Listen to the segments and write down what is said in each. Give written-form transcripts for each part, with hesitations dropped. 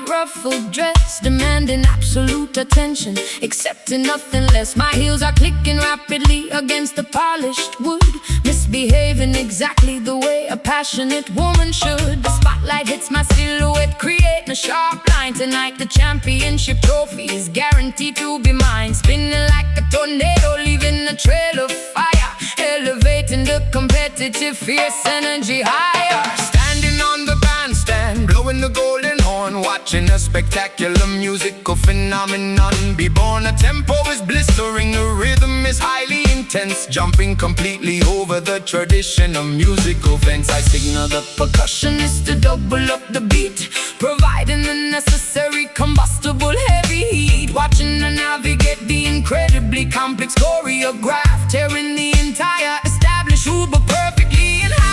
Ruffled dress, demanding absolute attention, accepting nothing less. My heels are clicking rapidly against the polished wood, misbehaving exactly the way a passionate woman should. The spotlight hits my silhouette, creating a sharp line. Tonight the championship trophy is guaranteed to be mine. Spinning like a tornado, leaving a trail of fire, elevating the competitive, fierce energy higher. Standing on the bandstand, blowing the golden horn, watching a spectacular musical phenomenon be born. A tempo is blistering, the rhythm is highly intense, jumping completely over the traditional musical fence. I signal the percussionist to double up the beat, providing the necessary combustible heavy heat. Watching her navigate the incredibly complex choreograph, tearing the entire established Uber perfectly in half.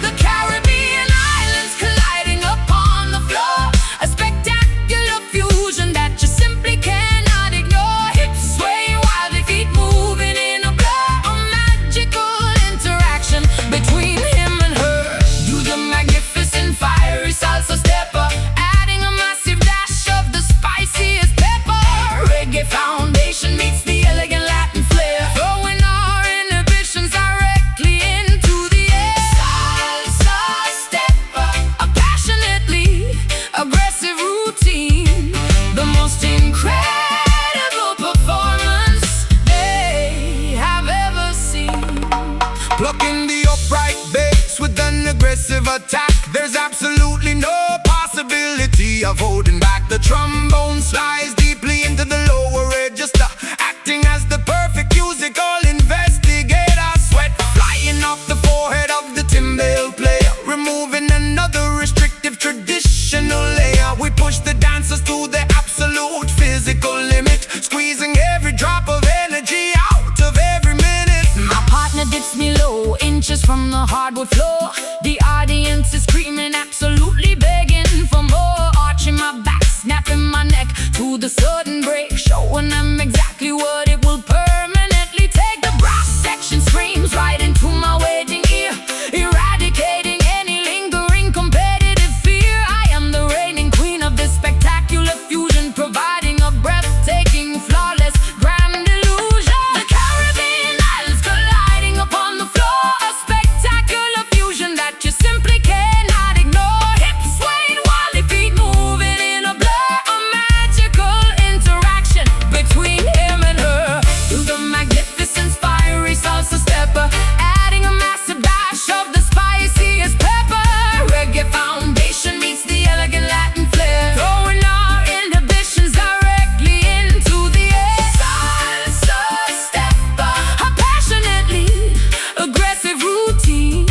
The Caribbean islands colliding upon the floor, a spectacular fusion that you simply cannot ignore. Hips swaying while the feet moving in a blur, a magical interaction between him and her. Do the magnificent fiery salsa stepper, adding a massive dash of the spiciest pepper. Reggae foundation meets the elegant Latin flair, throwing our inhibitions directly into the air. Salsa stepper, a passionately aggressive routine, the most incredible performance they have ever seen. Plucking the upright bass with an aggressive attack, there's absolutely no possibility of holding back. The trombone slides deeply into the lower register, acting as the perfect musical investigator. Sweat flying off the forehead of the timbale player, removing another restrictive traditional layer. We push the dancers to their absolute physical limit, squeezing every drop of energy out of every minute. My partner dips me low, inches from the hardwood floor. The audience is screaming, absolutely begging for more. Arching my back, snapping my neck to the sudden break, showing them exactly what it will permanently take. The brass section screams right into my waiting ear, eradicating any lingering competitive fear. I am the reigning queen of this spectacular fusion, providing a breathtaking, flawless, grand illusion. The Caribbean islands colliding upon the floor, a spectacular fusion that you simply cannot ignore. Hips swaying while the feet moving in a blur, a magical interaction between him and her. Do the magnificent fiery salsa stepper, adding a massive dash of the spiciest pepper. Reggae foundation meets the elegant Latin flair, throwing our inhibitions directly into the air. Salsa stepper, a passionately aggressive routine,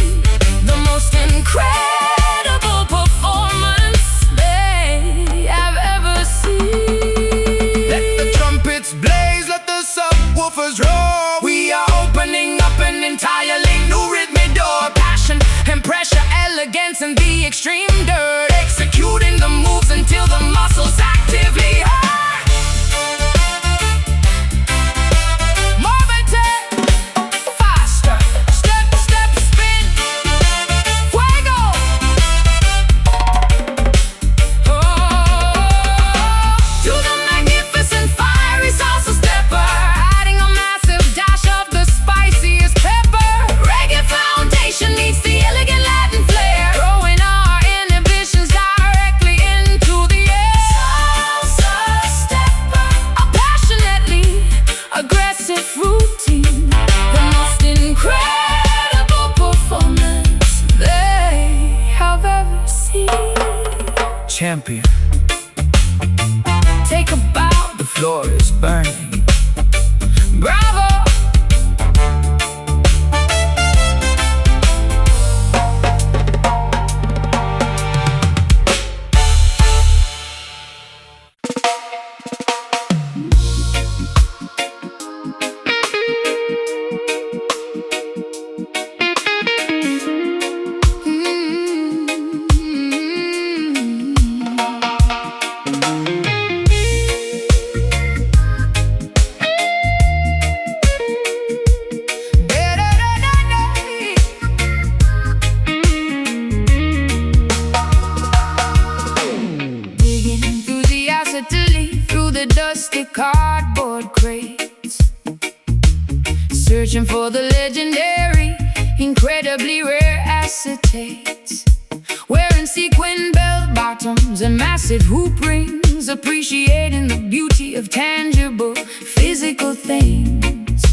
the most incredible performance they have ever seen. Let the trumpets blaze, let the subwoofers roar. We are opening up an entirely new rhythmic door. Passion and pressure, elegance and the extreme dirt, executing the moves until the muscles actively hurt. Moving faster, step, step, spin. Fuego, champion. Take a bow, the floor is burning. Bravo! Dusty cardboard crates, searching for the legendary, incredibly rare acetates. Wearing sequin bell bottoms and massive hoop rings, appreciating the beauty of tangible, physical things.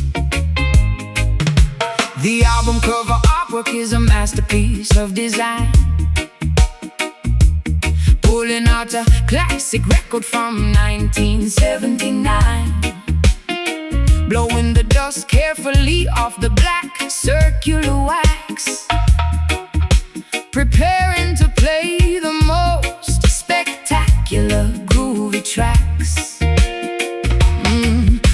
The album cover artwork is a masterpiece of design, pulling out a classic record from 1979, blowing the dust carefully off the black circular wax, preparing to play the most spectacular groovy tracks.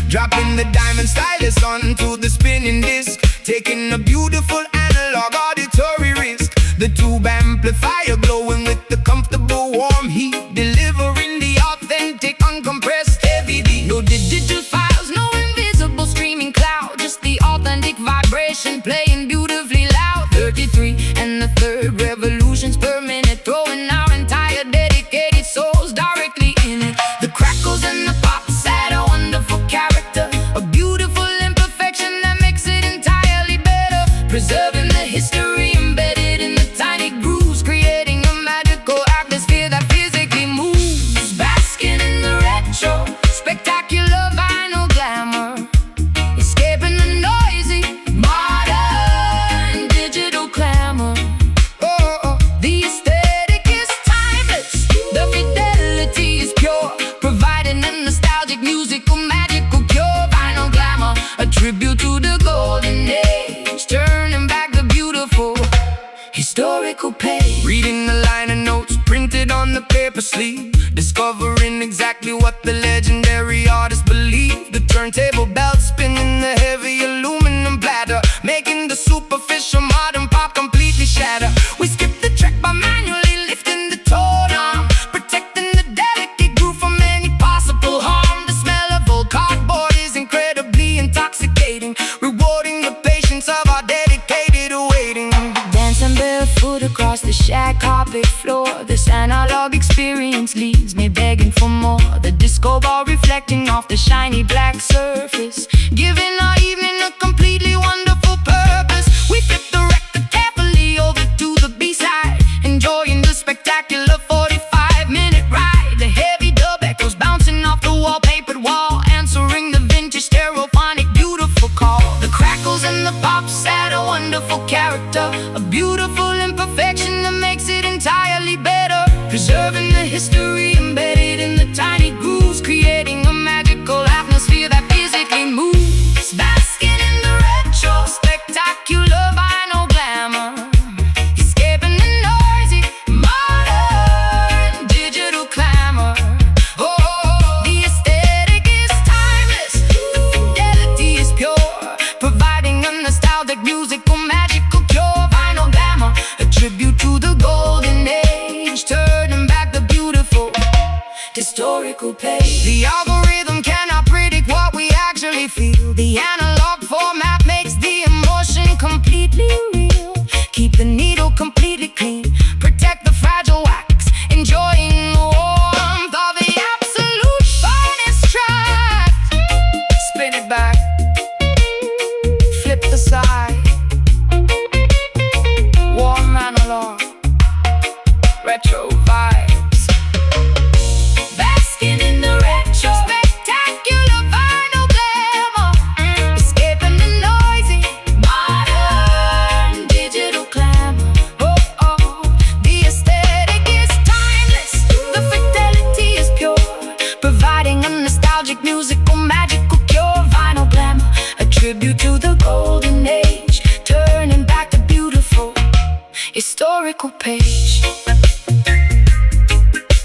Dropping the diamond stylus onto the spinning disc, taking a beautiful analog auditory risk. The tube amplifier glowing with the comfortable warm heat, delivering the authentic uncompressed heavy beat. No digital files, no invisible streaming cloud, just the authentic vibration playing beautifully loud. 33 and the third revolutions per minute, throwing our entire dedicated souls directly in it. The crackles and the pops add a wonderful character, a beautiful imperfection that makes it entirely better, preserving the history embedded in the tiny grooves, creating a magical atmosphere that physically moves. Basking in the retro, spectacular vinyl glamour, escaping the noisy, modern digital clamor. The aesthetic is timeless, the fidelity is pure, providing a nostalgic musical magical cure. Vinyl glamour, a tribute to the golden age, turning back the beautiful historical page. Reading the liner notes printed on the paper sleeve, discovering exactly what the legendary artist believed. The turntable belt spinning the heavy aluminum bladder, making the superficial modern pop completely shatter. We skip the track by manually lifting the tone arm, protecting the delicate groove from any possible harm. The smell of old cardboard is incredibly intoxicating, rewarding the patience of our dedicated awaiting. Dancing barefoot across the shag carpet floor, this analog experience leaves me begging for more. The disco ball reflecting off the shiny black surface, giving our evening a completely wonderful purpose. We flip the record carefully over to the B-side, enjoying the spectacular 45-minute ride. The heavy dub echoes bouncing off the wallpapered wall, answering the vintage stereophonic beautiful call. The crackles and the pops add a wonderful character, a beautiful imperfection that makes it entirely better, preserving the history embedded in the tiny grooves, creating a magical atmosphere that physically moves. Basking in the retro, spectacular vinyl glamour, escaping the noisy, modern digital clamor. The aesthetic is timeless, the fidelity is pure, providing a nostalgic musical magical cure. Vinyl glamour, a tribute to the golden age, turning back the beautiful historical page. The algorithm cannot predict what we actually feel. The analog format makes the emotion completely real. Keep the needle completely clean, protect the fragile wax, enjoying the warmth of the absolute finest track. Spin it back, flip the side, warm analog, retro vibes. Basking in the retro, spectacular vinyl glamour, escaping the noisy, modern digital clamor. Historical page,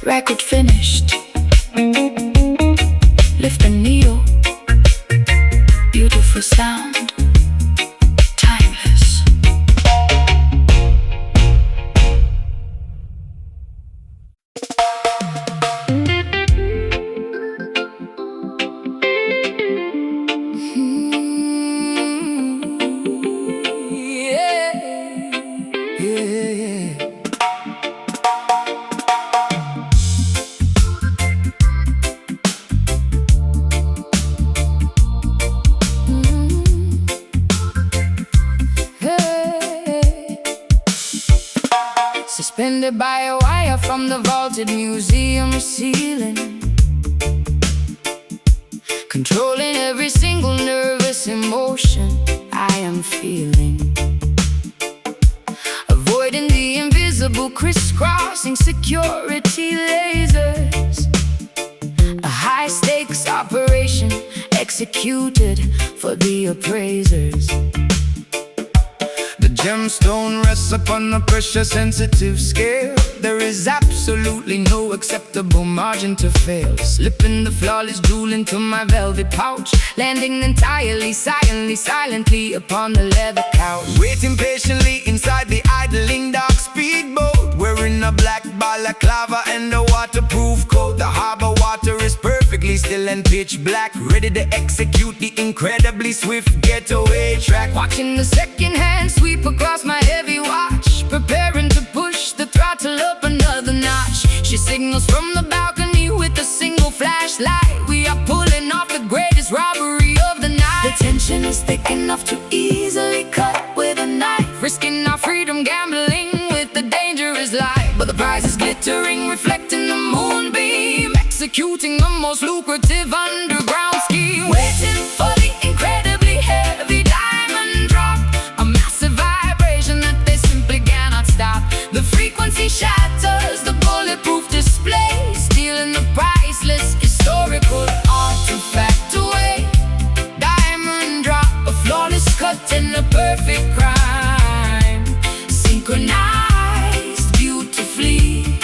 record finished. Lift the needle, beautiful sound, timeless. Suspended by a wire from the vaulted museum ceiling, controlling every single nervous emotion I am feeling, avoiding the invisible crisscrossing security lasers. A high-stakes operation executed for the appraisers. The gemstone rests upon a pressure-sensitive scale. There is absolutely no acceptable margin to fail. Slipping the flawless jewel into my velvet pouch, landing entirely silently upon the leather couch. Waiting patiently inside the idling dark speedboat, wearing a black balaclava and a waterproof coat. The harbor water is perfectly still and pitch black, ready to execute the incredibly swift getaway track. Watching the second-hand sweep across my heavy watch, preparing to push the throttle up another notch. She signals from the balcony with a single flashlight. We are pulling off the greatest robbery of the night. The tension is thick enough to easily cut with a knife, risking our freedom, gambling with the dangerous life. But the prize is glittering, reflecting the moonbeam, executing the most lucrative underground scheme. Waiting for the incredibly heavy diamond drop, a massive vibration that they simply cannot stop. The frequency shatters the bulletproof display, stealing the priceless historical artifact away. Diamond drop, a flawless cut and a perfect crime, synchronized beautifully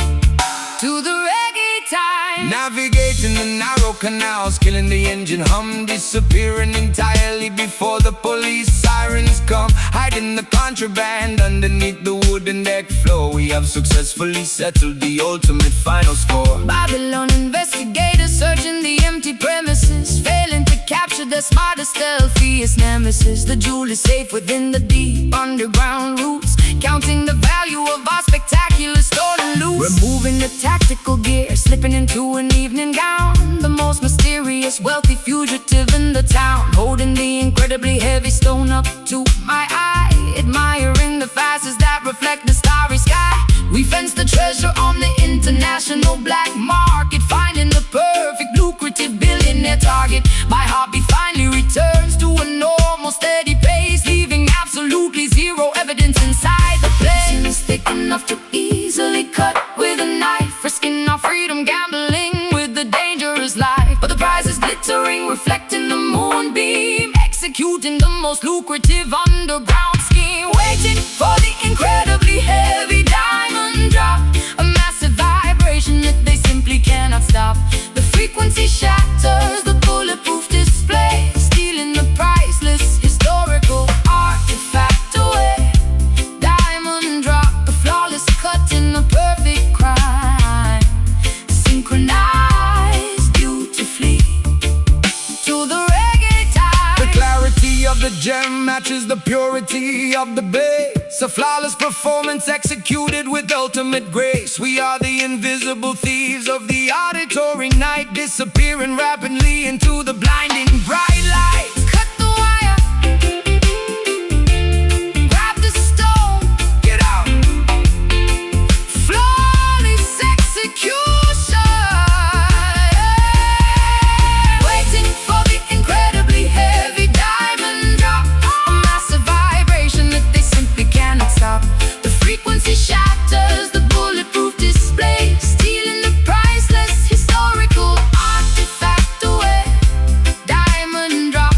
to the reggae time. Navigating the narrow canals, killing the engine hum, disappearing entirely before the police sirens come. Hiding the contraband underneath the wooden deck floor, we have successfully settled the ultimate final score. Babylon investigators searching the empty premises, failing to capture the smartest, stealthiest nemesis. The jewel is safe within the deep underground roots, counting the value of our spectacular stolen loot. We're moving the tactical gear, slipping into an evening gown, the most mysterious, wealthy fugitive in the town, holding the incredibly heavy stone up to my eye, admiring the facets that reflect the starry sky. We fence the treasure on the international black market, finding the perfect lucrative billionaire target. My heartbeat finally returns to a normal steady pace, leaving absolutely zero evidence inside the place. It's thick enough to easily cut with a knife, risking our freedom, gambling with the dangerous life. But the prize is glittering, reflecting the moonbeam, executing the most lucrative underground scheme. Waiting for the incredibly heavy diamond drop, a massive vibration that they simply cannot stop. The frequency shatters the bulletproof display, stealing the priceless historical artifact away. Diamond drop, a flawless cut in a perfect crime, synchronized beautifully to the reggae time. The clarity of the gem matches the purity of the bass, a flawless performance executed with ultimate grace. We are the invisible thieves of the auditory night, disappearing rapidly into the blinding bright light. Cut the wire, grab the stone, get out. Flawless execution, waiting for the incredibly heavy diamond drop, a massive vibration that they simply cannot stop. The frequency shatters the bulletproof display, stealing the priceless historical artifact away. Diamond drop,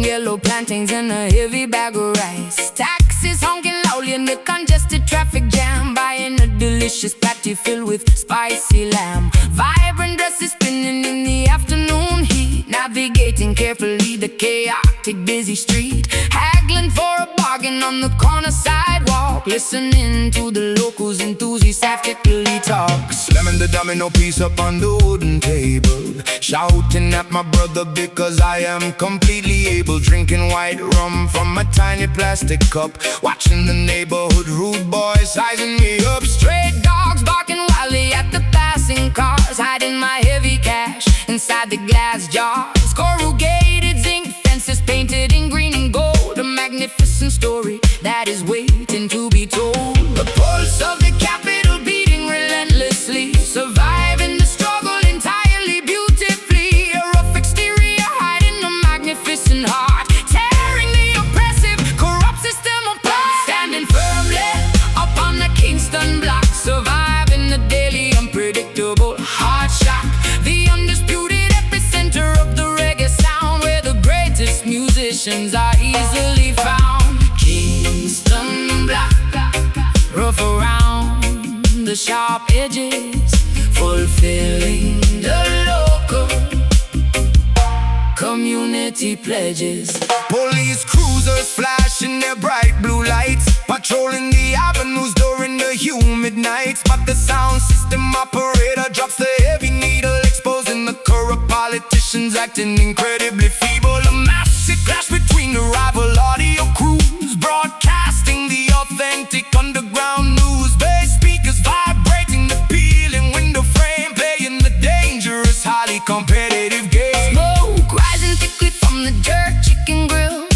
yellow plantains and a heavy bag of rice. Taxis honking loudly in the congested traffic jam, buying a delicious patty filled with spicy lamb. Vibrant dresses spinning in the afternoon heat, navigating carefully the chaotic busy street, haggling for a bargain on the corner sidewalk, listening to the locals enthusiastically talk. Slamming the domino piece up on the wooden table, shouting at my brother because I am completely able, drinking white rum from a tiny plastic cup, watching the neighborhood rude boys sizing me up. Stray dogs barking wildly at the passing cars, hiding my heavy cash inside the glass jars. Corrugated zinc fences painted in green and gold, a magnificent story that is waiting to be told. The pulse of the capital beating relentlessly, surviving the struggle entirely beautifully. A rough exterior hiding a magnificent heart, tearing the oppressive, corrupt system apart. Standing firmly upon the Kingston block, surviving the daily unpredictable hard shock. The undisputed epicenter of the reggae sound, where the greatest musicians are easily found. Kingston block, rough around the sharp edges, fulfilling the local community pledges. Police cruisers flashing their bright blue lights, patrolling the avenues during the humid nights. But the sound system operator drops the heavy needle, exposing the corrupt politicians acting incredibly feeble. A massive clash between the rival audio crews, broadcasting the authentic underground news. Bass speakers vibrating the peeling window frame, playing the dangerous, highly competitive game. Smoke rising thickly from the jerk chicken grill,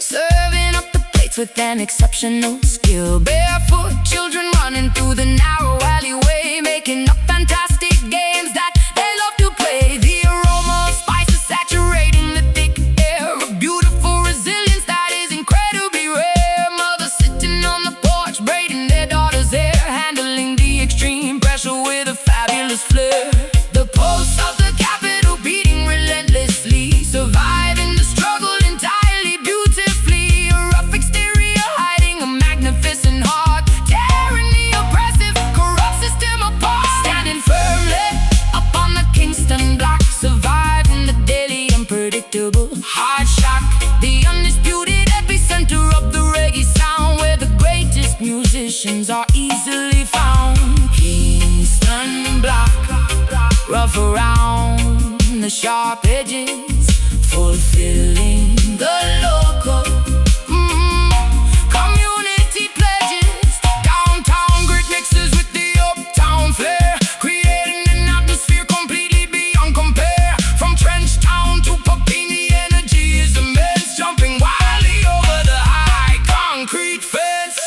serving up the plates with an exceptional skill. Barefoot children running through the narrow alleyway, making up fantastic games that they love to play. The aroma of spices saturating the thick air, a beautiful resilience that is incredibly rare. Mothers sitting on the porch, braiding their daughters' hair, handling the extreme pressure with a fabulous flair. The pulse of the capital beating relentlessly, surviving the struggle entirely beautifully. A rough exterior hiding a magnificent heart, tearing the oppressive, corrupt system apart. Standing firmly upon the Kingston block, surviving the daily unpredictable hard shock. The undisputed epicenter of the reggae sound, where the greatest musicians are easily found. Kingston block, rough around the sharp edges, fulfilling the local community pledges. Downtown grit mixes with the uptown flair, creating an atmosphere completely beyond compare. From Trench Town to Papini, energy is immense, jumping wildly over the high concrete fence.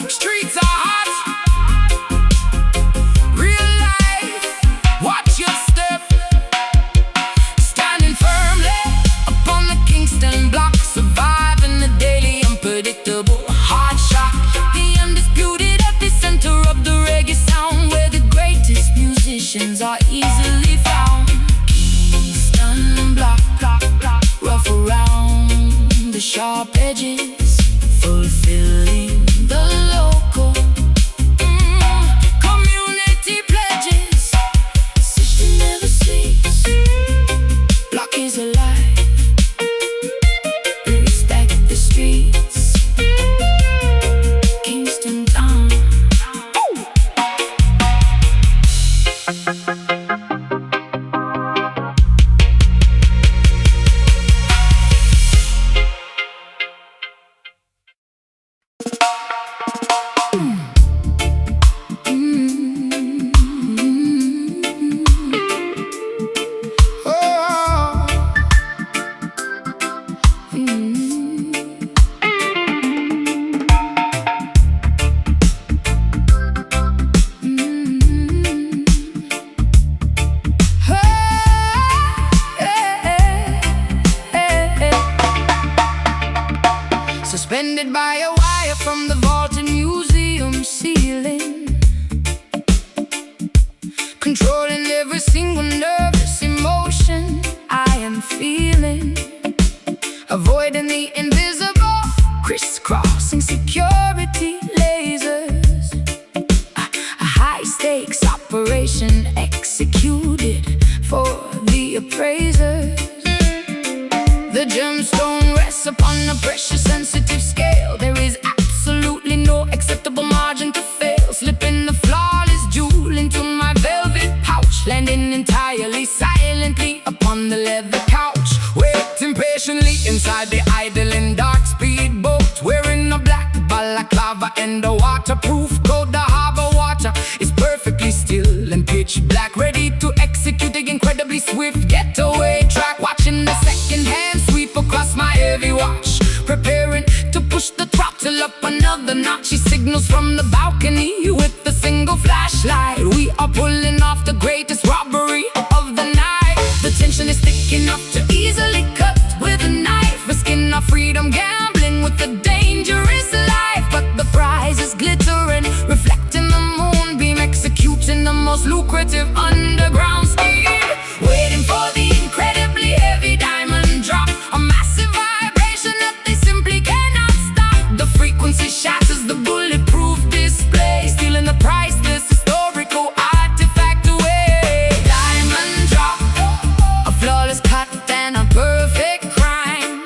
Streets are hot, real life, watch your step. Standing firmly upon the Kingston block, surviving the daily unpredictable hard shock. The undisputed epicenter of the reggae sound, where the greatest musicians are easily found. Kingston block, rough around the sharp edges, fulfilling the local community pledges. System never sleeps, block is alive, respect the streets, Kingston town. Suspended by a wire from the vaulted museum ceiling, controlling every single nervous emotion I am feeling, avoiding the invisible, crisscrossing security lasers. A high-stakes operation executed for the appraisers. The gemstone rests upon a precious sensitive scale. There is absolutely no acceptable margin to fail. Slipping the flawless jewel into my velvet pouch, landing entirely silently upon the leather couch. Waiting patiently inside the idling dark speedboat, wearing a black balaclava and a waterproof coat. The harbor water is perfectly still and pitch black, ready to execute the incredibly swift getaway track. Watching the second hand sweep across my heavy watch, preparing to push the throttle up another notch. She signals from the balcony with a single flashlight. We are pulling off the greatest robbery of the night. The tension is thick enough to easily cut with a knife, risking our freedom, gambling with a dangerous life. But the prize is glittering, reflecting the moonbeam, executing the most lucrative underground scheme. Waiting for the incredibly heavy diamond drop, a massive vibration that they simply cannot stop. The frequency shatters the bulletproof display, stealing the priceless historical artifact away. Diamond drop, a flawless cut and a perfect crime,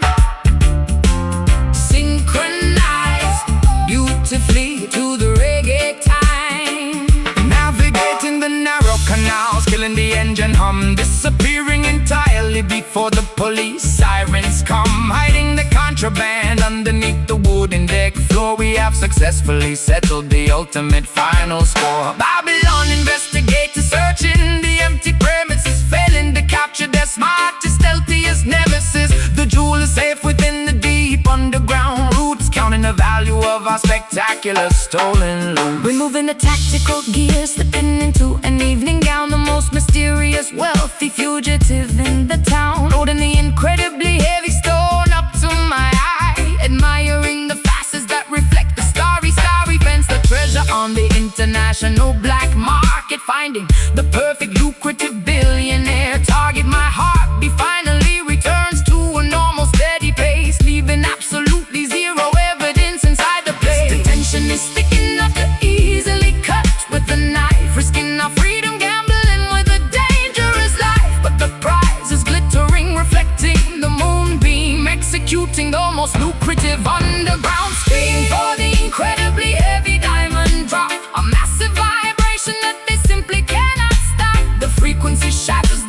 synchronized beautifully to the reggae time. Navigating the narrow canals, killing the engine hum, disappearing entirely before the police sirens come. Hiding the contraband underneath the wooden deck floor, we have successfully settled the ultimate final score. Babylon investigators searching the empty premises, failing to capture their smartest, stealthiest nemesis. The jewel is safe within the deep underground roots, counting the value of our spectacular stolen loot. Removing the tactical gear, slipping into an evening gown, the most mysterious, wealthy fugitive in the town. Loading the incredibly heavy stone up to my eye, admiring the facets that reflect the starry fence. The treasure on the international black market, finding the perfect lucrative billionaire target. My heartbeat finally returns to a normal steady pace, leaving absolutely zero evidence inside the place. The tension is thick enough to easily cut with a knife, risking our freedom, gambling with a dangerous life. But the prize is glittering, reflecting the moonbeam, executing the most lucrative underground scheme. For the incredibly heavy diamond drop, a massive vibration that they simply cannot stop. The frequency shatters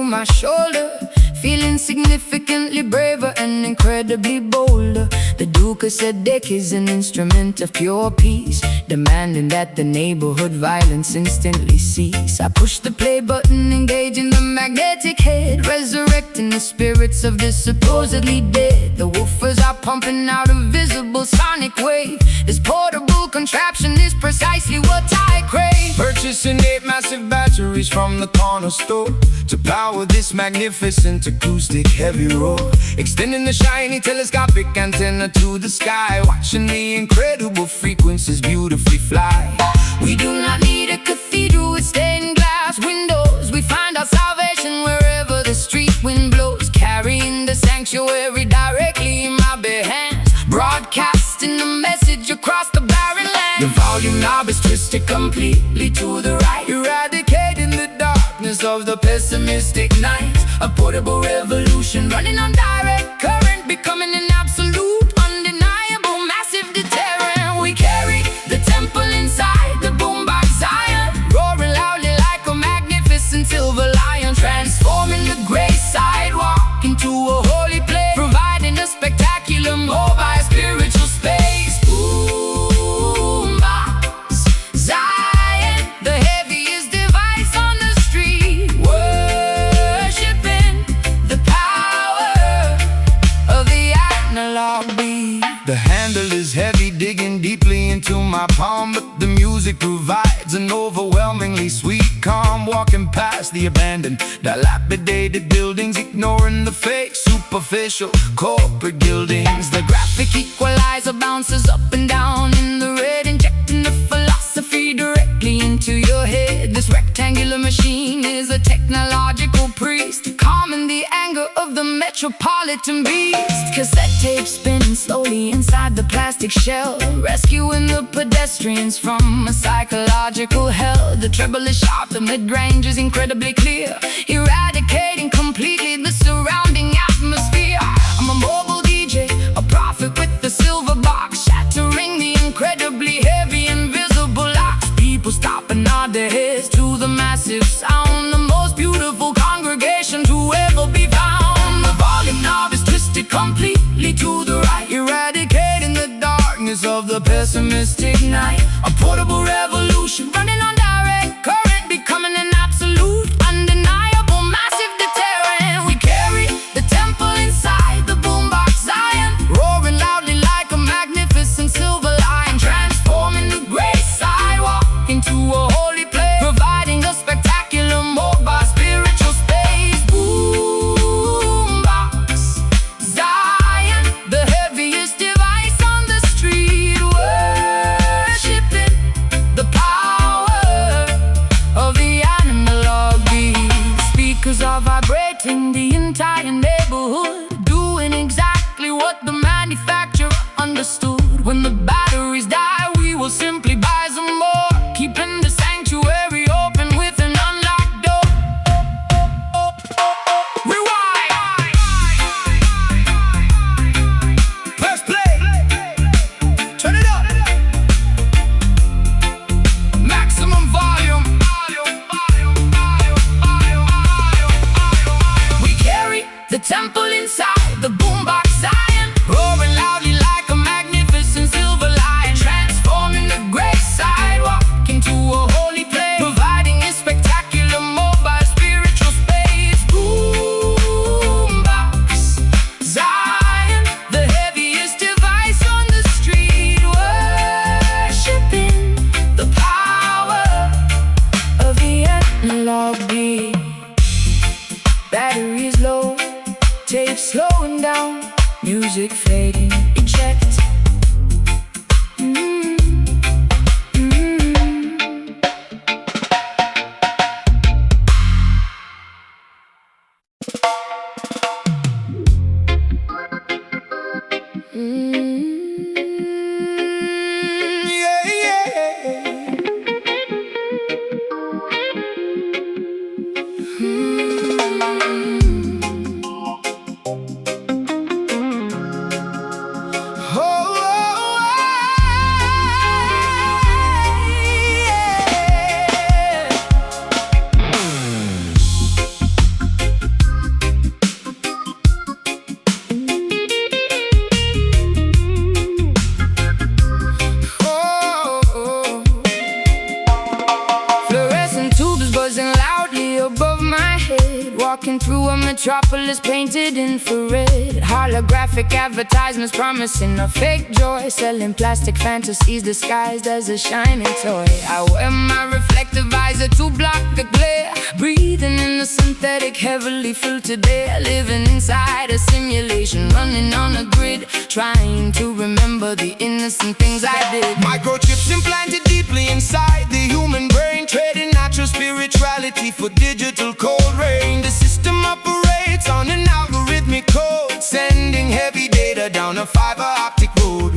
my shoulder, feeling significantly braver and incredibly bolder. The Duke of Sedek is an instrument of pure peace, demanding that the neighborhood violence instantly cease. I push the play button, engaging the magnetic head, resurrecting the spirits of the supposedly dead. The woofers are pumping out a visible sonic wave. This portable contraption is precisely what I crave. Purchasing 8 massive batteries from the corner store to power this magnificent acoustic heavy roar. Extending the shiny telescopic antenna to the sky, watching the incredible frequencies beautifully fly. We do not need a cathedral with stained glass windows. We find our salvation wherever the street wind blows, carrying the sanctuary directly in my bare hands, broadcasting the message across the barren land. The volume knob is twisted completely to the right, eradicating the darkness of the pessimistic night. A portable revolution running on direct current, becoming an absolute, undeniable, massive deterrent. We carry the temple inside the boombox Zion, roaring loudly like a magnificent silver lion, transforming the gray sidewalk into a holy place, providing a spectacular mobile spiritual space. Boombox Zion, the heaviest device on the street, worshiping the power of the analog beat. The handle is heavy, digging deeply into my palm, but the music provides an overwhelmingly sweet calm. Walking past the abandoned, dilapidated buildings, ignoring the fake, superficial corporate gildings. The graphic equalizer bounces up and down in the red, injecting the philosophy directly into your head. This rectangular machine is a technological priest, calming the anger of the metropolitan beast. Cassette tapes spinning slowly inside the plastic shell, rescuing the pedestrians from a psychological hell. The treble is sharp, the mid-range is incredibly clear, eradicating completely the surrounding atmosphere. I'm a mobile DJ, a prophet with the silver box, shattering the incredibly heavy invisible locks. People stop and nod their heads to the massive sound, the most beautiful congregation to ever be found. The volume knob is twisted completely to the right, eradicating the darkness of the pessimistic night. A portable revolution running on direct current, becoming an absolute, undeniable, massive deterrent. We carry the temple inside the boombox Zion, roaring loudly like a magnificent silver lion, transforming the gray sidewalk into a holy place, providing a spectacular mobile spiritual space. Boombox Zion, the heaviest device on the street, worshiping the power of the analog beat. Speakers are vibrating the entire neighborhood, doing exactly what the manufacturer understood. When the batteries die, we will simply buy some more, keeping the sanctuary open with an unlocked door. Rewind! Press play, turn it up, Maximum volume. We carry the temple inside the boombox Zion, roaring loudly like a magnificent silver lion, transforming the gray sidewalk into a holy place, providing a spectacular mobile spiritual space. Boombox Zion, the heaviest device on the street, worshiping the power of the analog beat. Batteries low, tape slowing down, music fading, eject. yeah, yeah. Oh, oh, oh. metropolis painted infrared. Holographic advertisements promising a fake joy, selling plastic fantasies disguised as a shining toy. I wear my reflective visor to block the glare, breathing in the synthetic, heavily filtered air. Living inside a simulation, running on a grid, trying to remember the innocent things I did. Microchips implanted deeply inside the human brain, trading natural spirituality for digital cold rain. The system operates on an algorithmic code, sending heavy data down a fiber optic road.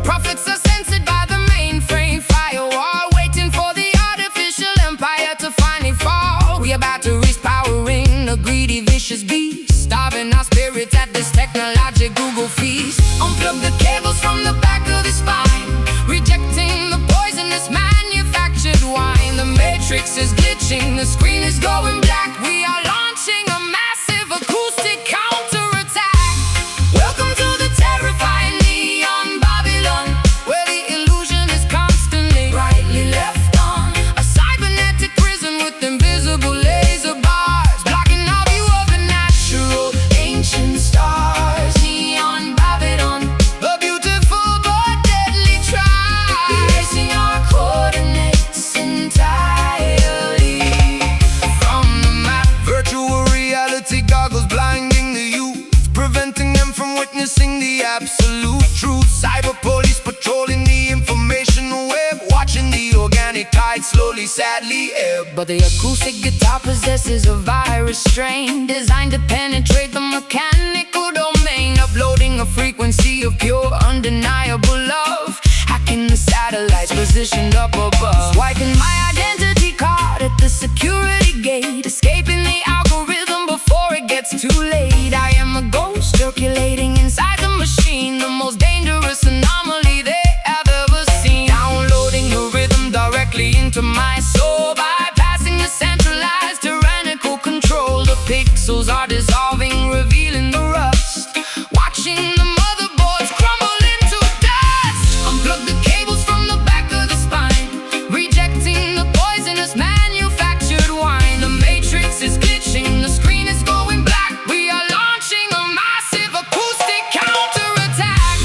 Prophets are censored by the mainframe firewall, waiting for the artificial empire to finally fall. We about to reach powering a greedy, vicious beast, starving our spirits at this technologic Google feast. Unplug the cables from the back of the spine, rejecting the poisonous manufactured wine. The matrix is glitching, the screen is going black. We are launching a massive acoustic counterattack. Welcome to the terrifying neon Babylon, where the illusion is constantly brightly left on. A cybernetic prison with invisible laser bars, blocking our view of the natural ancient stars. Neon Babylon, a beautiful but deadly tribe, erasing our coordinates entirely from the map. Virtual reality goggles blinding the youth, preventing them from witnessing the absolute truth. Cyber police patrolling the information web, watching the organic tide slowly, sadly ebb. But the acoustic guitar possesses a virus strain, designed to penetrate the mechanical domain, uploading a frequency of pure, undeniable love, hacking the satellites positioned up above, swiping my identity card at the security gate, escaping the algorithm before it gets too late. I am a ghost circulating inside the machine, the most dangerous anomaly they have ever seen. Downloading the rhythm directly into my soul, bypassing the centralized tyrannical control. The pixels are dissolving, revealing the rust, watching the motherboards crumble into dust. Unplug the cables from the back of the spine, rejecting the poisonous manufactured wine. The matrix is glitching, the screen is going black. We are launching a massive acoustic counterattack.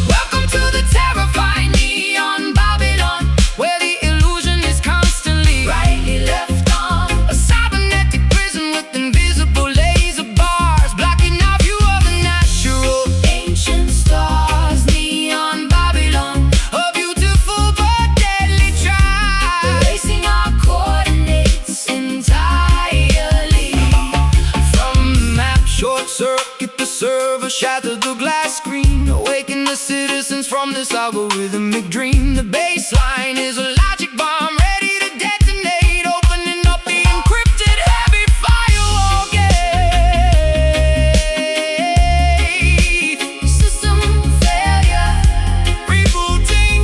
Welcome to the terrifying neon Babylon, where the illusion is constantly brightly left on. A cybernetic prison with invisible laser bars, blocking our view of the natural ancient stars. Neon Babylon, a beautiful but deadly tribe, erasing our coordinates entirely from the map. Short circuit the server, shatter the glass screen, awaken the citizens from this algorithmic dream. The baseline is a logic bomb ready to detonate, opening up the encrypted heavy firewall gate. System failure, Rebooting,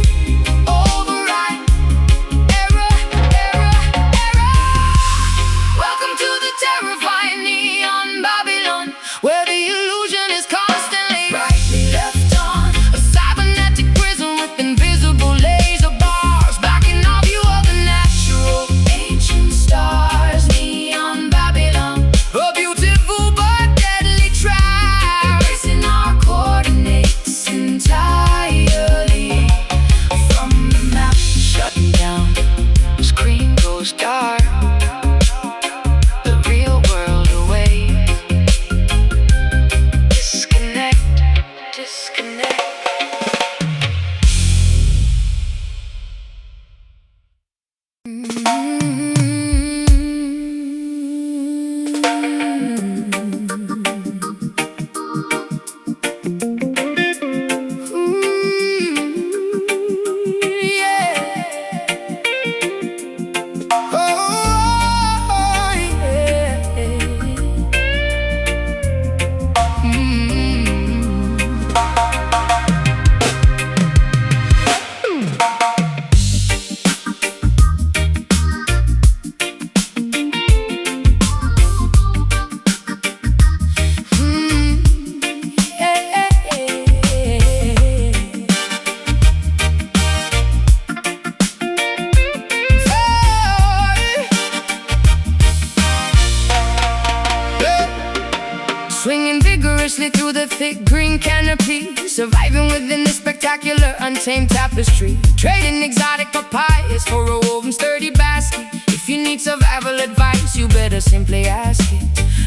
override, error, error, error. Welcome to the terrifying neon Babylon, where the illusion is constantly brightly left on. A cybernetic prison with invisible swinging vigorously through the thick green canopy, surviving within the spectacular untamed tapestry, trading exotic papayas for a woven sturdy basket. If you need survival advice, you better simply ask it.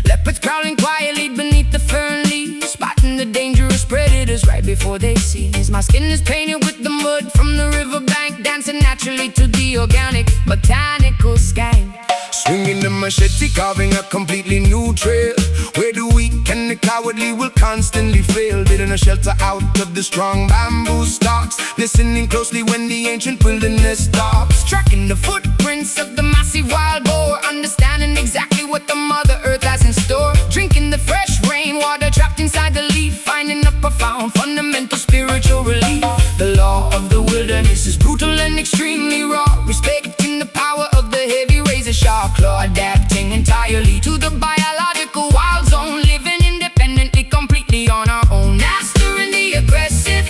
Leopards prowling quietly beneath the fern leaves, spotting the dangerous predators right before they seize. My skin is painted with the mud from the riverbank, dancing naturally to the organic botanical skank. Swinging the machete, carving a completely new trail, where the weak and the cowardly will constantly fail. Building a shelter out of the strong bamboo stalks, listening closely when the ancient wilderness stops. Tracking the footprints of the massive wild boar, understanding exactly what the Mother Earth has in store. Drinking the fresh rainwater trapped inside the leaf, finding a profound fundamental spiritual relief. The law of the wilderness is brutal and extremely raw, respecting the power of the heavy razor-sharp claw, adapting entirely to the biological wild zone, living independently, completely on our own. Mastering the aggressive,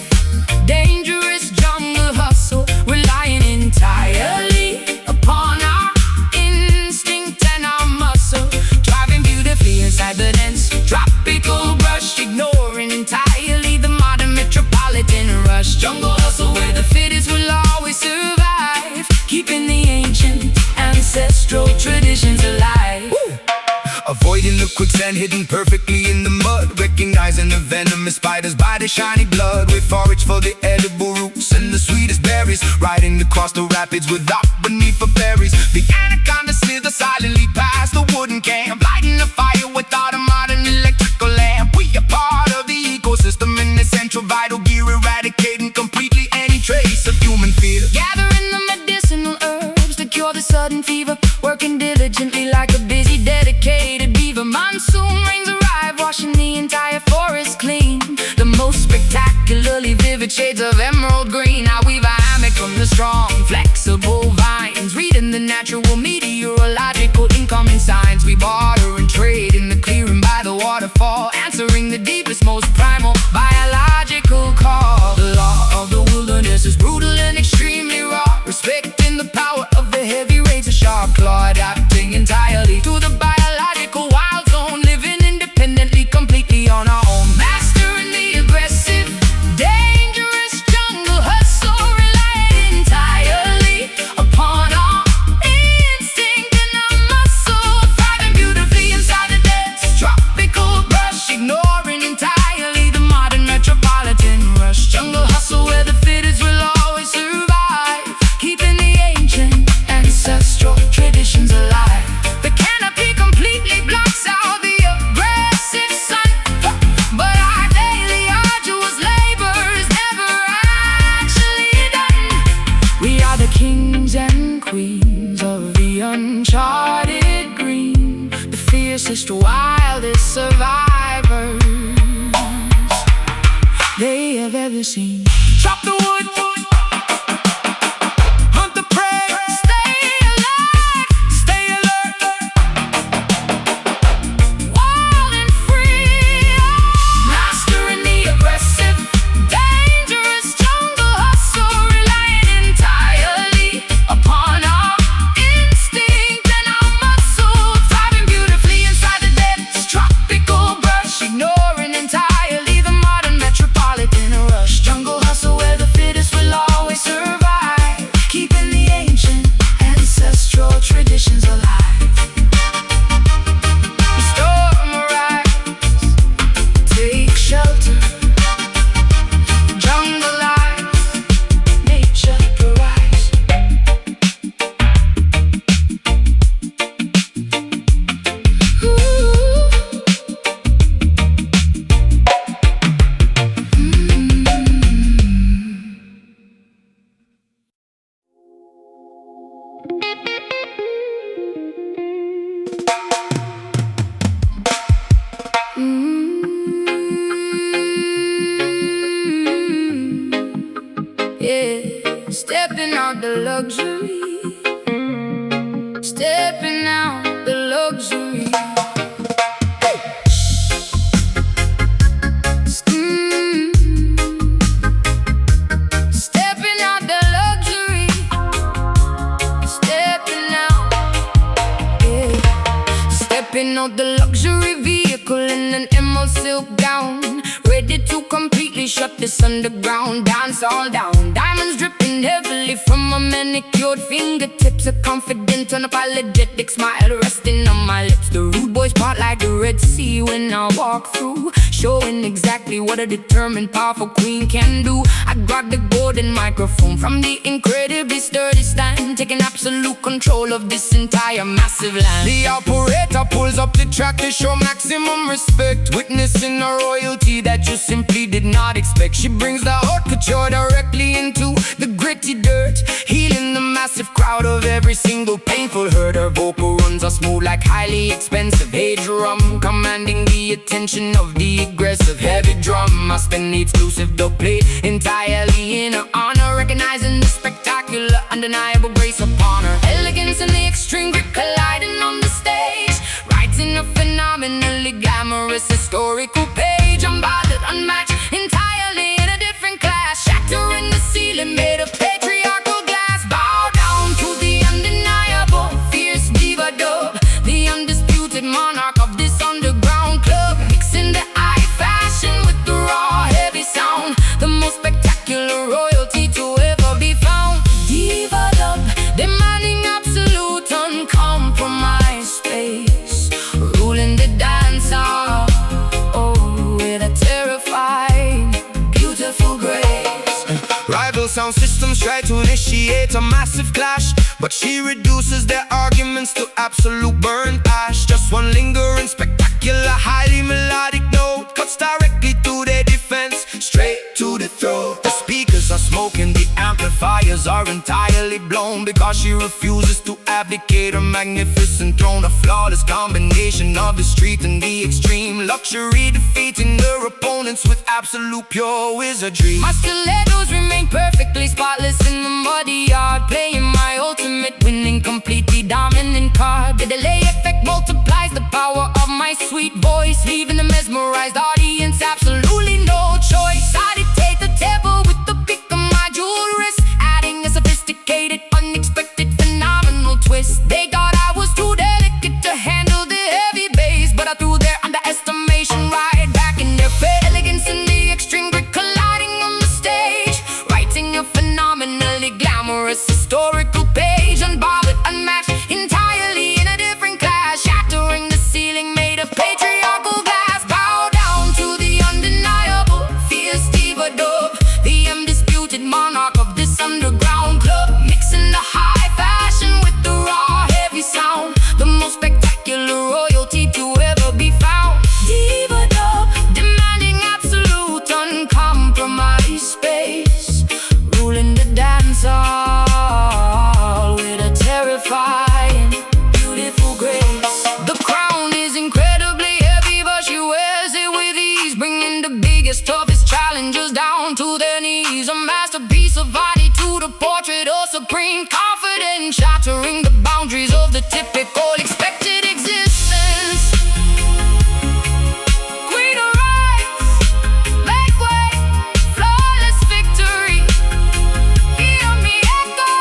dangerous jungle hustle, relying entirely upon our instinct and our muscle, driving beautifully inside the dense tropical brush, ignoring entirely the modern metropolitan rush. Jungle hustle where the fittest will always survive, keeping the ancient ancestral traditions alive. Woo! Avoiding the quicksand, hidden perfectly in the mud, recognizing the venomous spiders by the shiny blood. We forage for the edible roots and the sweetest berries, riding across the rapids without beneath for berries. The anaconda slither silently past the wooden camp, lighting a fire without a modern electrical lamp. We are part of the ecosystem, an essential vital gear, eradicating completely any trace of human fear. Gathering the medicinal herbs to cure the sudden fever, working diligently like a busy, dedicated beaver. Monsoon rains arrive, washing the entire forest clean. The most spectacularly vivid shades of emerald green. I weave a hammock from the strong, flexible vines, reading the natural meteorological incoming signs. We barter and trade in the clearing by the waterfall, answering the deepest, most primal biological call. The law of the wilderness is brutal and extremely raw, respecting the power of the heavy razor-sharp claw, adapting entirely to the biological wild zone, living independently, completely on our own. Mastering the aggressive, dangerous jungle hustle, relying entirely upon our instinct and our muscle, thriving beautifully inside the dense tropical brush, ignoring entirely the modern metropolitan rush. Jungle hustle where the fittest will always survive, keeping the ancient ancestral traditions alive. The canopy completely blocks out the aggressive sun, but our daily arduous labor is never actually done. We are the kings and queens of the uncharted green, the fiercest, wildest survivors they have ever seen. Chop the wood, hunt the prey, Stay alive, stay alert. wild and free, mastering the aggressive, dangerous jungle hustle, relying entirely upon our instinct and our muscle, thriving beautifully inside the dense tropical brush, ignoring entirely the modern metropolitan rush. Jungle hustle where the fittest will always survive, keeping the ancient ancestral traditions alive. The storm arrives, take shelter, jungle life, nature provides. Yeah, stepping out the luxury, stepping out the luxury. Stepping out the luxury, stepping out, yeah. Stepping out the luxury vehicle in an silk gown, ready to completely shut this underground dance all down. Diamonds dripping heavily from my manicured fingertips, a confident, unapologetic smile resting on my lips. The rude boys part like the Red Sea when I walk through, showing exactly what a determined, powerful queen can do. I grab the golden microphone from the incredibly sturdy stand, taking absolute control of this entire massive land. The operator pulls up the track to show maximum respect, witnessing a royalty that you simply did not expect. She brings the haute couture directly into the gritty dirt, healing the massive crowd of every single painful hurt. Her vocal runs are smooth like highly expensive hay drum, commanding the attention of the aggressive heavy drum. I spin the exclusive dub plate entirely in her honor, recognizing the spectacular, undeniable grace upon her. Elegance and the extreme grit colliding on the stage, writing a phenomenally glamorous historical page. Unbothered, unmatched, entirely in a different class, shattering the ceiling made of patriarchal glass. Bow down to the undeniable, fierce diva dub, the undisputed monarch of this underground club, mixing the high fashion with the raw heavy sound, the most spectacular royalty to ever be found. Diva dub, demanding absolute uncompromised space, ruling the dance hall, oh, with a terrifying, beautiful grace. Rival sound systems try to initiate a massive clash, but she reduces their arguments to absolute burnt ash. Just one lingering, spectacular, highly melodic note cuts directly to their defense, straight to the throat. The speakers are smoking, the amplifiers are entirely blown, because she refuses to abdicate her magnificent throne. A flawless combination of the street and the extreme luxury, defeating her opponents with absolute pure wizardry. My stilettos remain perfectly spotless in the muddy yard, playing my ultimate winning, completely dominant card. The delay effect multiplies the power of my sweet voice, leaving the mesmerized audience absolutely no choice. I dictate the tempo with the pick of my jewel wrist, adding a sophisticated, unexpected, phenomenal twist. They thought I was too delicate to handle the heavy bass, but I threw their underestimation right back in their face. Elegance and the extreme grit colliding on the stage, writing a phenomenally glamorous historical page. Unbothered, unmatched, entirely in a different class, shattering the ceiling made of patriarchal glass. Bow down to the undeniable, fierce diva dub, the undisputed monarch of this underground club, mixing the high fashion with the raw heavy sound, the most spectacular royalty to ever be found. Diva dub, demanding absolute uncompromised space, ruling the dance hall with a terrifying, beautiful grace. The crown is incredibly heavy, but she wears it with ease, bringing the biggest, toughest challengers down to their knees. A masterpiece of body to the portrait of supreme confidence, shattering the boundaries of the typical expected existence. Queen arrives, make way, flawless victory, hear me echo.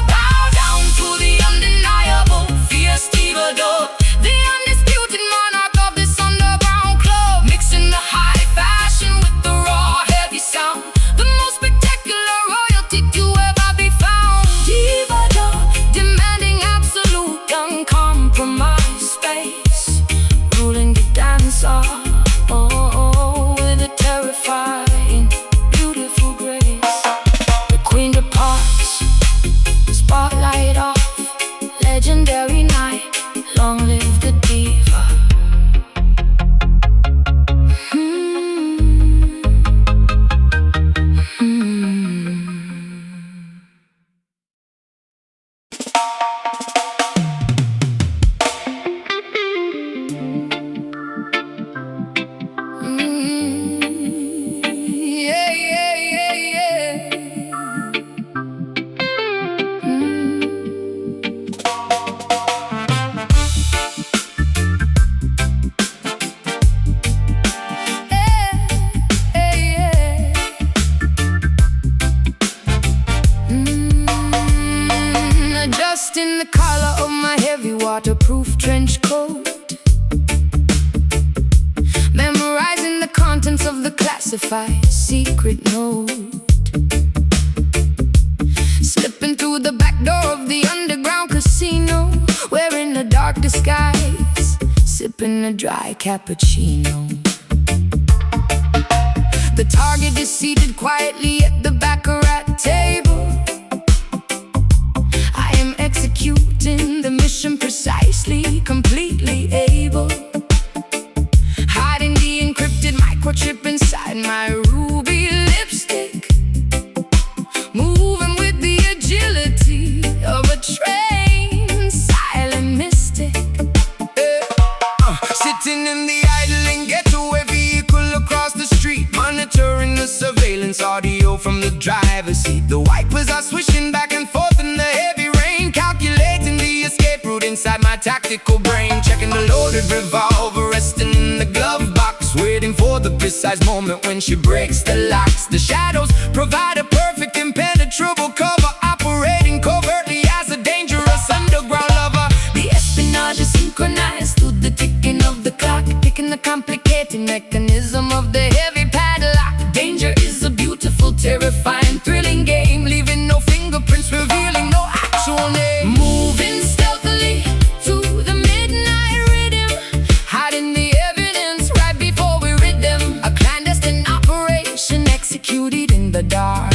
Bow down to the undeniable, fierce diva dub, the undisputed monarch of this underground club, mixing the high fashion with the raw heavy sound, the most spectacular royalty to ever be found. Diva dub, demanding absolute uncompromised space, ruling the dance hall, oh, with a terrifying, beautiful grace. The queen departs, spotlight off, legendary night, long live the diva. classified secret note. Slipping through the back door of the underground casino, wearing a dark disguise, sipping a dry cappuccino. The target is seated quietly at the baccarat table. I am executing the mission precisely, completely able, hiding the encrypted microchip inside my ruby lipstick, moving with the agility of a trained silent mystic. Sitting in the idling getaway vehicle across the street, monitoring the surveillance audio from the driver's seat. The wipers are swishing back and forth in the heavy rain, calculating the escape route inside my tactical brain. Checking the loaded revolver resting in the glove box, waiting for the precise moment when she breaks the locks. The shadows provide a perfect impenetrable cover, operating covertly as a dangerous underground lover. The espionage is synchronized to the ticking of the clock, picking the complicated mechanism of the heavy padlock. Danger is a beautiful, terrifying, thrilling game, leaving no fingerprints, revealing no actual name. Moving stealthily to the midnight rhythm, hiding the evidence right before we rid them. A clandestine operation executed in the dark,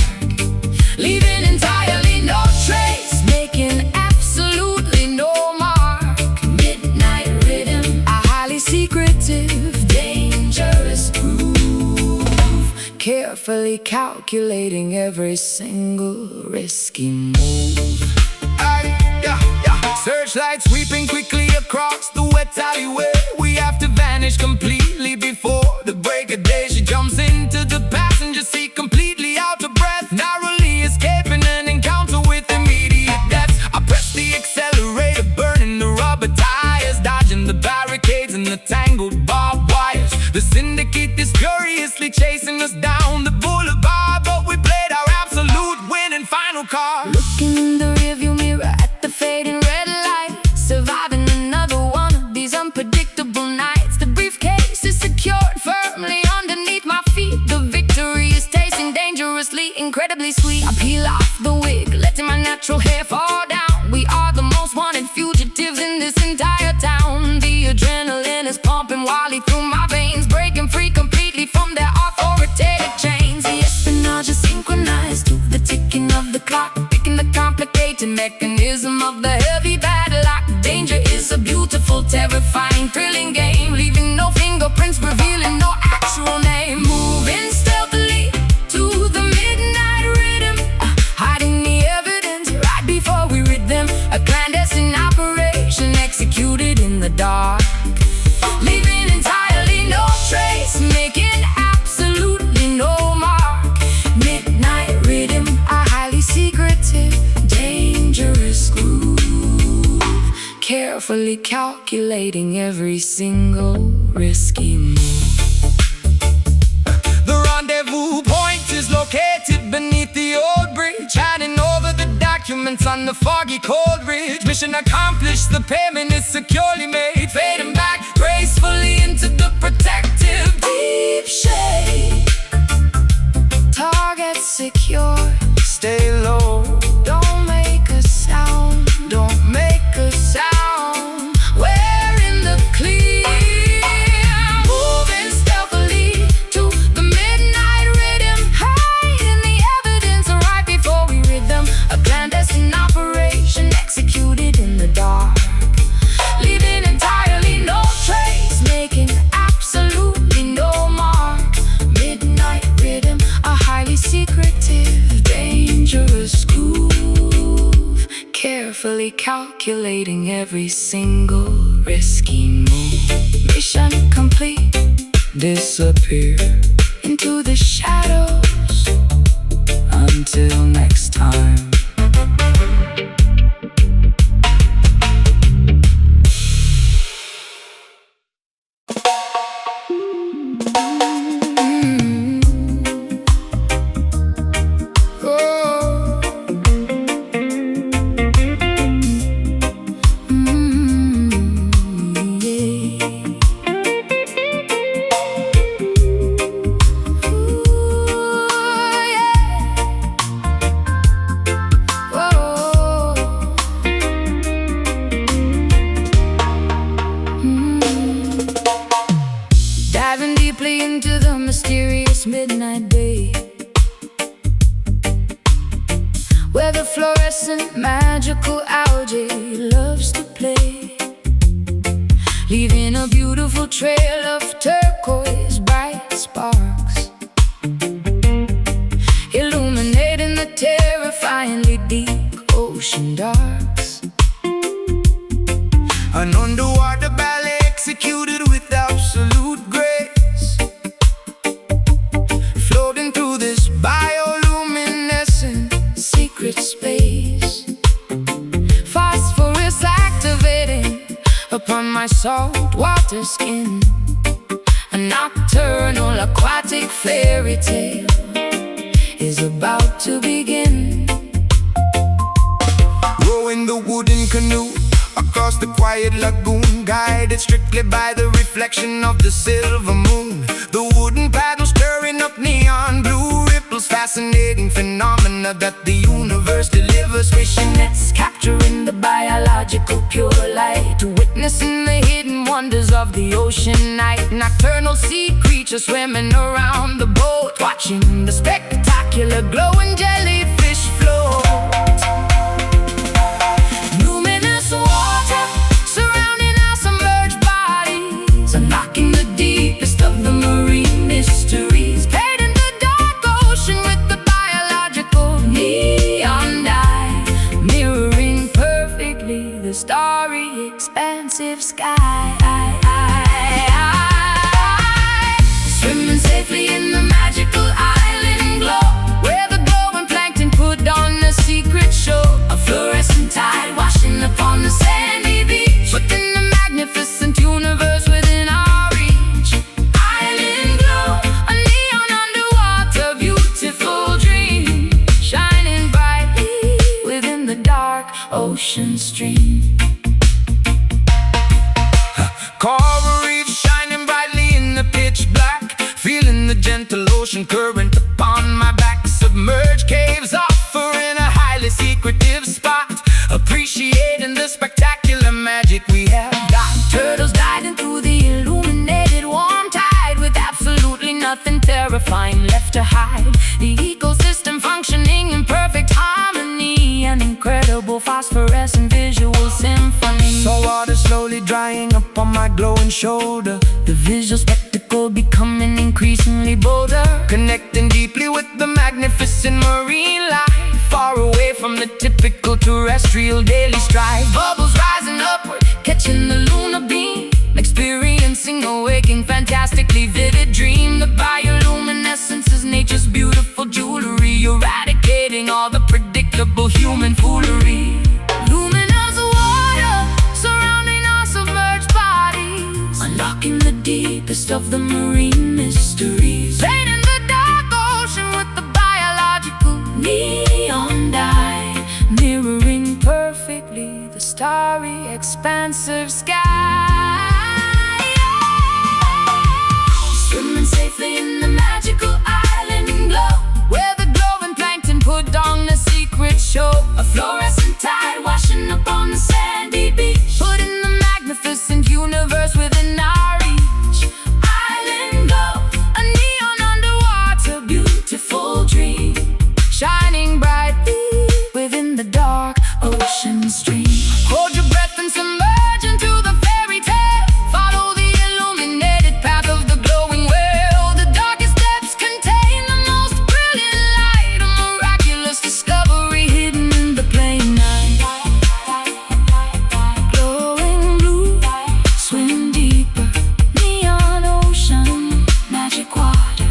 leaving entirely no trace, making absolutely no mark. Midnight rhythm, a highly secretive, dangerous groove, carefully calculating every single risky move. Searchlight sweeping quickly across the wet alleyway. We have to vanish completely before the break of day. She jumps into the passenger seat, completely out of breath, narrowly escaping an encounter with immediate death. I press the accelerator, burning the rubber tires, dodging the barricades and the tangled barbed wires. The syndicate is furiously chasing us down the boulevard, but we played our absolute winning final card. Looking in the rearview mirror at the fading red light, surviving another one of these unpredictable nights. The briefcase is secured firmly underneath my feet. The victory is tasting dangerously, incredibly sweet. I peel off the wig, letting my natural hair fall down. We are the most wanted fugitives in this entire town. The adrenaline is pumping wildly through my veins, breaking free completely from their authoritative chains. The espionage is synchronized to the ticking of the clock, picking the complicated mechanism of the heavy padlock. Danger is a beautiful, terrifying, thrilling game, leaving no fingerprints, revealing no actual name. Moving stealthily to the midnight rhythm, hiding the evidence right before we rid them. A clandestine operation executed in the dark, leaving entirely no trace, making absolutely no mark. Midnight rhythm, a highly secretive, dangerous groove, carefully calculating every single risky move. The rendezvous point is located beneath the old bridge, handing over the documents on the foggy cold ridge. Mission accomplished, the payment is securely made, fading back gracefully into the protective deep shade. Target secure, stay low, don't make a sound, don't make a sound. We're in the clear, moving stealthily to the midnight rhythm, hiding the evidence right before we rid them. A clandestine operation executed in the dark, leaving entirely no trace, making absolutely no mark. Midnight rhythm, a highly secretive, dangerous groove, carefully calculating every single risky move. Mission complete, disappear into the shadows. Until next time. mysterious midnight bay, where the fluorescent magical algae loves to play, leaving a beautiful trail of turquoise bright sparks, illuminating the terrifyingly deep ocean darks. An underwater ballet executed with absolute grace, floating through this bioluminescent Secret space, phosphorus activating upon my saltwater skin. A nocturnal aquatic fairy tale is about to begin. Rowing the wooden canoe across the quiet lagoon, guided strictly by the reflection of the silver moon. The wooden paddle stirring up neon blue ripples, fascinating phenomena that the universe delivers. Fishing nets capturing the biological pure light, witnessing the hidden wonders of the ocean night. Nocturnal sea creatures swimming around the boat, watching the spectacular glowing jellyfish float. Luminous water surrounding our submerged bodies, unlocking the deepest of the marine mysteries. Painting the dark ocean with the biological neon dye, mirroring perfectly the starry, expansive sky. Swimming safely in the magical island glow, where the glowing plankton put on a secret show. A fluorescent tide washing upon the sandy beach, within the magnificent universe within our reach. Island glow, a neon underwater beautiful dream, shining brightly within the dark ocean stream. Coral reefs shining brightly in the pitch black, feeling the gentle ocean current upon my back. Submerged caves offering a highly secretive spot, appreciating the spectacular magic we have got. Turtles diving through the illuminated warm tide, with absolutely nothing terrifying left to hide. The ecosystem functioning in perfect harmony, an incredible phosphorescent visual symphony. Salt water slowly drying up on my glowing shoulder, The visual spectacle becoming increasingly bolder, connecting deeply with the magnificent marine life, far away from the typical terrestrial daily strife. Bubbles rising upward, catching the lunar beam, experiencing a waking, fantastically vivid dream. The bioluminescence is nature's beautiful jewelry, eradicating all the predictable human foolery. Luminous water surrounding our submerged bodies, unlocking the deepest of the marine mysteries. Painting the dark ocean with the biological neon dye, mirroring perfectly the starry, expansive sky. Swimming safely in the magical island glow, where the glowing plankton put on a secret show. A fluorescent tide washing upon the sandy beach, putting the magnificent universe within our reach. Island glow, a neon underwater beautiful dream, shining brightly within the dark ocean stream. Hold your breath and submerge into the fairy tale, follow the illuminated path of the glowing whale. The darkest depths contain the most brilliant light, a miraculous discovery hidden in the plain night. Glowing blue, swim deeper, neon ocean, magic water.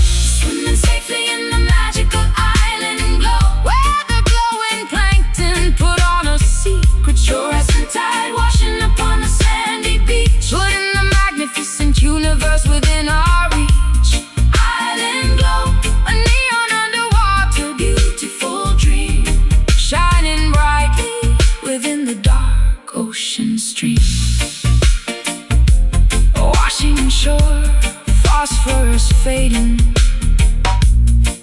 Swimming safely in the magical island glow, where the glowing plankton put on a secret show. Fluorescent tide washing upon the sandy beach, putting the magnificent universe within our reach. Island glow, a neon underwater beautiful dream, shining brightly within the dark ocean stream. Washing shore, phosphorus fading,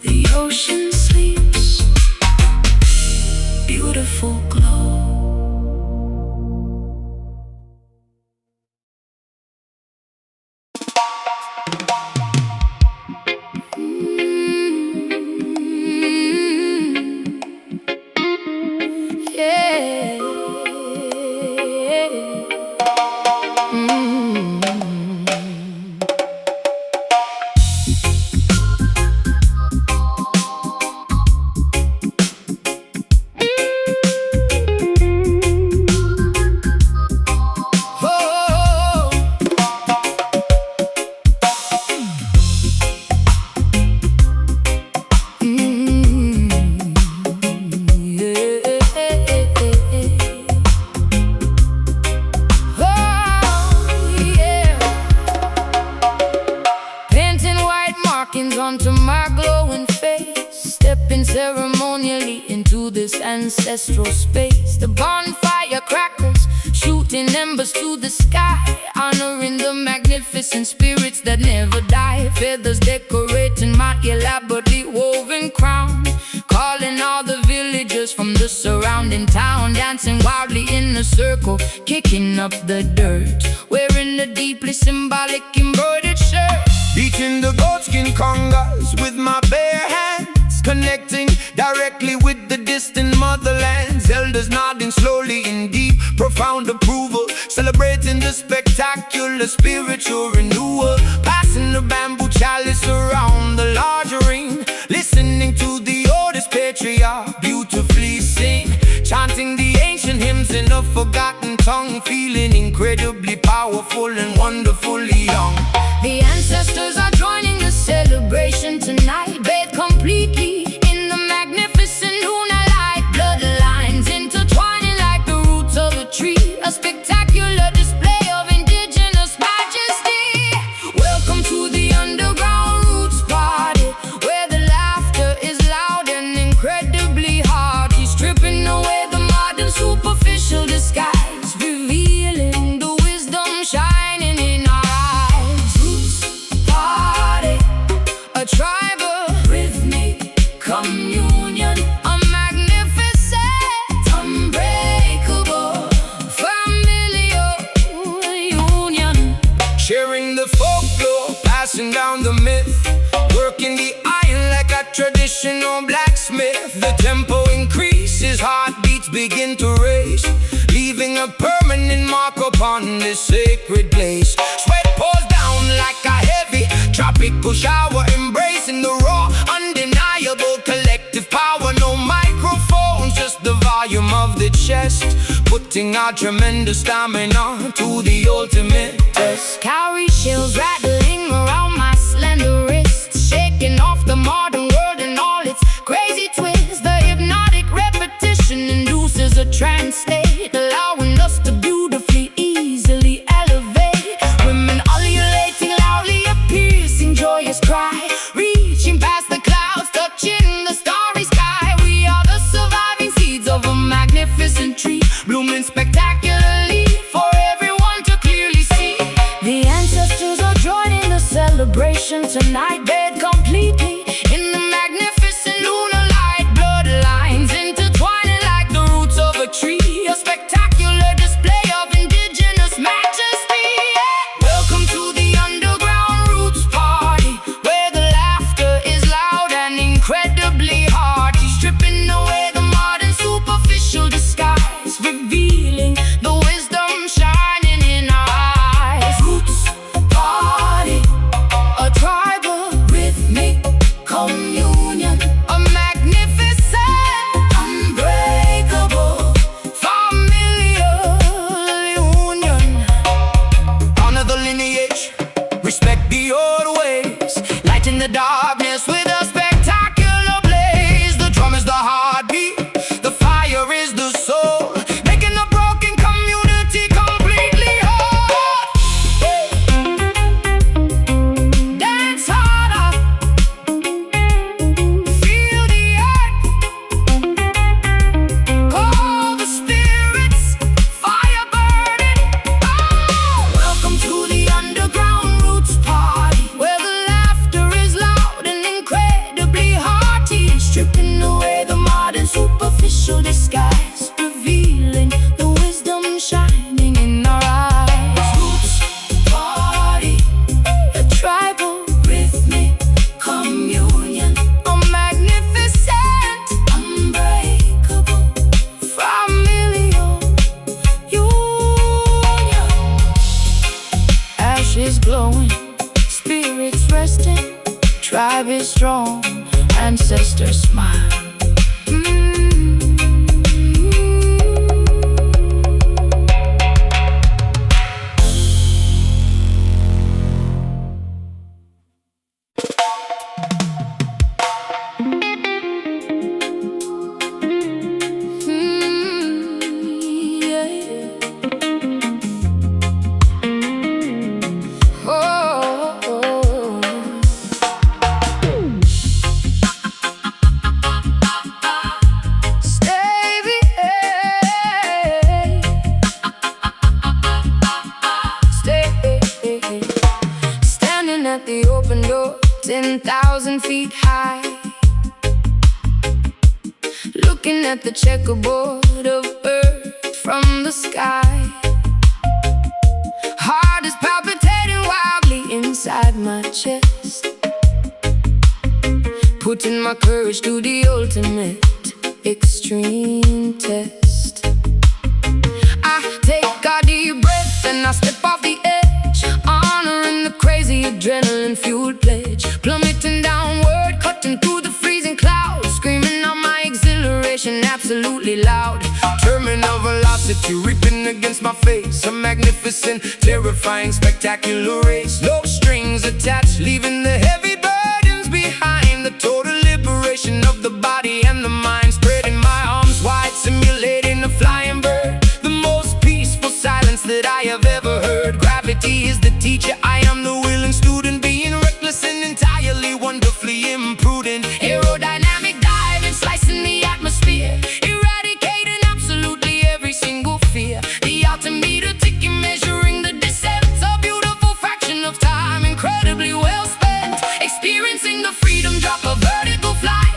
the ocean sleeps, beautiful glow. ancestral space. The bonfire crackles, shooting embers to the sky, honoring the magnificent spirits that never die. Feathers decorating my elaborately woven crown, calling all the villagers from the surrounding town, dancing wildly in a circle, kicking up the dirt, wearing a deeply symbolic embroidered shirt. Beating the goatskin congas with my bare hands, connecting directly with the distant motherlands. Elders nodding slowly in deep, profound approval, celebrating the spectacular spiritual renewal. Passing the bamboo chalice around the large ring, listening to the oldest patriarch beautifully sing, chanting the ancient hymns in a forgotten tongue, feeling incredibly powerful and wonderfully young. The ancestors are joining the celebration tonight, bathed completely in the magnificent lunar light. Bloodlines intertwining like the roots of a tree, a spectacular display of indigenous majesty. Welcome to the underground roots party, where the laughter is loud and incredibly hearty, stripping away the modern superficial disguise, revealing the wisdom shining in our eyes. A tribal rhythmic communion, a magnificent, unbreakable, familial union. Sharing the folklore, passing down the myth, working the iron like a traditional blacksmith. The tempo increases, heartbeats begin to race, leaving a permanent mark upon this sacred place. Sweat pours down like a heavy tropical shower, embracing the raw, undeniable collective power. No microphones, just the volume of the chest, putting our tremendous stamina to the ultimate test. Cowrie shells rattling around my slender wrist, shaking off the modern world and all its crazy twists. The hypnotic repetition induces a trance state, allowing us to beautifully, easily elevate. Women ululating loudly, a piercing, joyous cry, reaching past the clouds, touching the starry sky. We are the surviving seeds of a magnificent tree, blooming spectacularly for everyone to clearly see. The ancestors are joining the celebration tonight, bathed completely in the magnificent lunar light. Bloodlines intertwining like the roots of a tree, a spectacular display of indigenous majesty. Welcome to the underground roots party, where the laughter is loud and incredibly hearty, stripping away the modern superficial disguise, revealing the wisdom shining in our eyes. Roots party, a tribal rhythmic communion, a magnificent, unbreakable, familial union. Honor the lineage, respect the old ways, lighten the darkness with a spectacular blaze. The drum is the heartbeat, the fire is the soul, making the broken community completely whole. Dance harder, feel the earth, call the spirits, fire burning. Oh! Welcome to the underground roots party, where the laughter is loud and incredibly hearty, stripping away the modern superficial disguise, revealing the wisdom shining in our eyes. Roots party, a tribal rhythmic communion, a magnificent, unbreakable, familial union. Ashes glowing, spirits resting, tribe is strong, ancestors smile. 1,000 feet high, looking at the checkerboard of earth from the sky. Heart is palpitating wildly inside my chest, putting my courage to the ultimate extreme test. I take a deep breath and I step off the edge, honoring the crazy adrenaline-fueled pledge. Plummeting downward, cutting through the freezing clouds, screaming out my exhilaration absolutely loud. Terminal velocity ripping against my face, a magnificent, terrifying, spectacular race. No strings attached, leaving the heavy burdens behind. The total liberation of the body and the mind, spreading my arms wide, simulating a flying bird. The most peaceful silence that I have ever heard. Gravity is the teacher, I am the willing student, being reckless and entirely wonderfully imprudent. Aerodynamic diving, slicing the atmosphere, eradicating absolutely every single fear. The altimeter ticking, measuring the descent, a beautiful fraction of time, incredibly well spent. Experiencing the freedom drop, a vertical flight,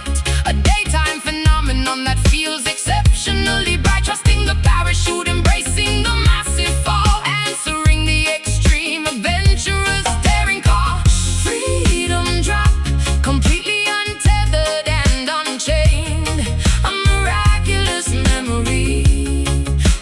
a daytime phenomenon that feels exceptionally bright. Trusting the parachute, embracing the massive fall, answering the extreme, adventurous, daring call. Freedom drop, completely untethered and unchained, a miraculous memory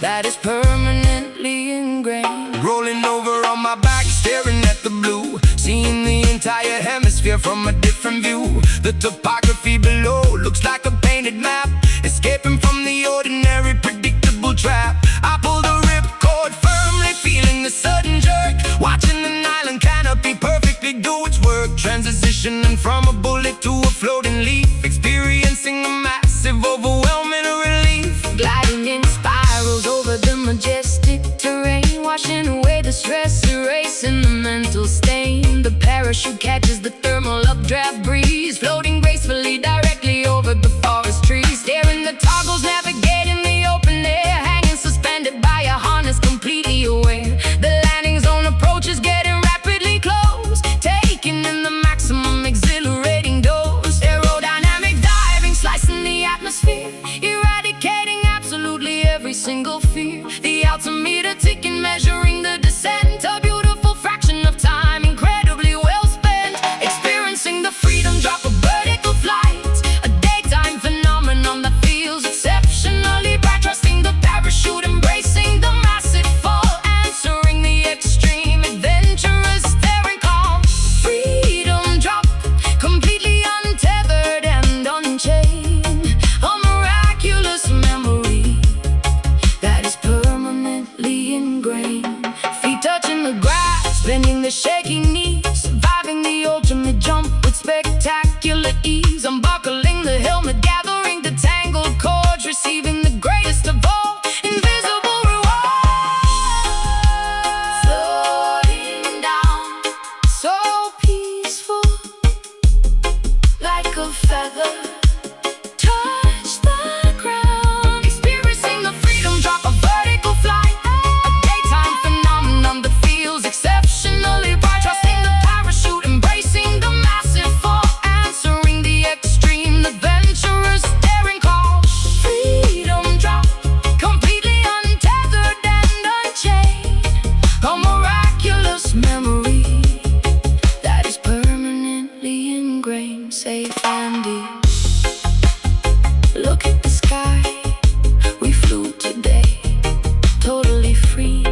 that is permanently ingrained. Rolling over on my back, staring at the blue, seeing the entire hemisphere from a different view. The topography below looks like a painted map, escaping from the ordinary, predictable trap. I pull the ripcord firmly, feeling the sudden jerk, watching an island canopy perfectly do its work. Transitioning from a bullet to a floating leaf, experiencing a massive, overwhelming relief. Gliding in spirals over the majestic terrain, washing away the stress, erasing the mental stain. The parachute catches the thermal updraft breeze, floating gracefully directly over the forest trees. Staring the toggles, navigating the open air, hanging suspended by a harness, completely aware. The landing zone approaches, getting rapidly close, taking in the maximum exhilarating dose. Aerodynamic diving, slicing the atmosphere, eradicating absolutely every single fear. The altimeter ticking, measuring the descent, a beautiful fraction of time, incredibly well spent. Experiencing the freedom drop, a vertical flight, a daytime phenomenon that feels exceptionally bright. Trusting the parachute, embracing the massive fall, answering the extreme, adventurous, daring call. Freedom drop, completely untethered and unchained, a miraculous memory that is permanently ingrained. Feet touching the grass, bending the shaking knees, surviving the ultimate jump with spectacular ease. Unbuckling the helmet, gathering the tangled cords, receiving the greatest of all, invisible reward. Floating down, so peaceful, like a feather, touch the ground. Experiencing the freedom drop, a vertical flight, a daytime phenomenon that feels exceptionally bright. Trusting the parachute, embracing the massive fall, answering the extreme, adventurous, daring call. Freedom drop, completely untethered and unchained, a miraculous memory that is permanently ingrained. Safe and deep, look at the sky, we flew today, totally free.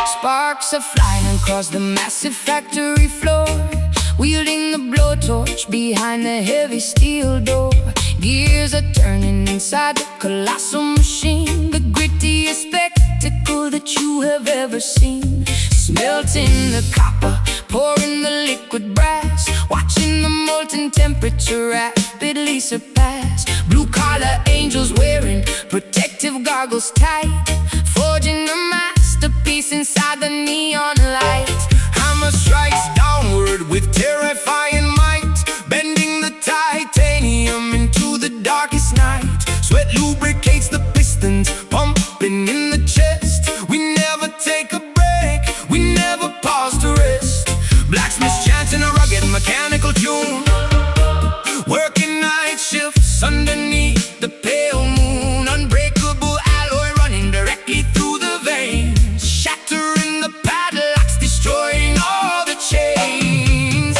Sparks are flying across the massive factory floor, wielding the blowtorch behind the heavy steel door. Gears are turning inside the colossal machine, the grittiest spectacle that you have ever seen. Smelting the copper, pouring the liquid brass, watching the molten temperature rapidly surpass. Blue-collar angels wearing protective goggles tight, forging a masterpiece inside the neon light. Hammer strikes downward with terrifying might, bending the titanium into the darkest night. Sweat lubricates the pistons, pumping in the chest. We never take a break, we never pause to rest. Blacksmiths chanting a rugged mechanical tune, working night shifts underneath the pale moon. Unbreakable alloy running directly through the veins, shattering the padlocks, destroying all the chains.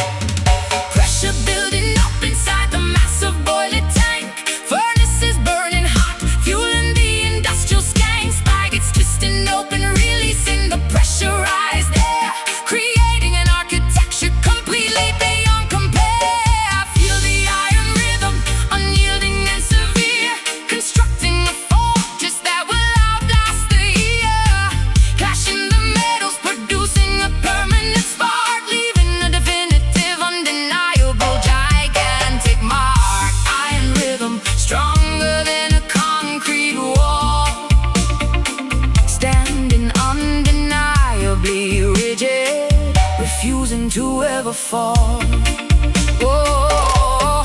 Pressure building up inside the massive boiler tank, furnaces burning hot, fueling the industrial skank. Spigots twisting open, releasing the pressurized air, creating an architecture completely beyond compare. Feel the iron rhythm, unyielding and severe, constructing a fortress that will outlast the year. Clashing the metals, producing a permanent spark, leaving a definitive, undeniable, gigantic mark. Iron rhythm, stronger than a concrete wall, standing undeniably rigid, refusing to ever fall. Whoa.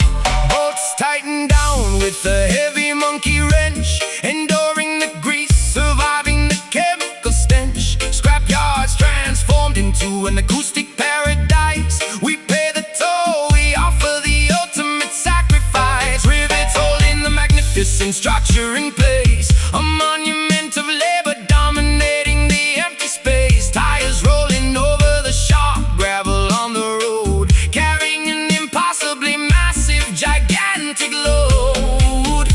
Bolts tighten down with a heavy monkey wrench, enduring the grease, surviving the chemical stench. Scrapyards transformed into an acoustic paradise. We pay the toll, we offer the ultimate sacrifice. Rivets holding the magnificent structure in place, a monument of labor dominating the empty space. Tires rolling over the sharp gravel on the road, carrying an impossibly massive, gigantic load.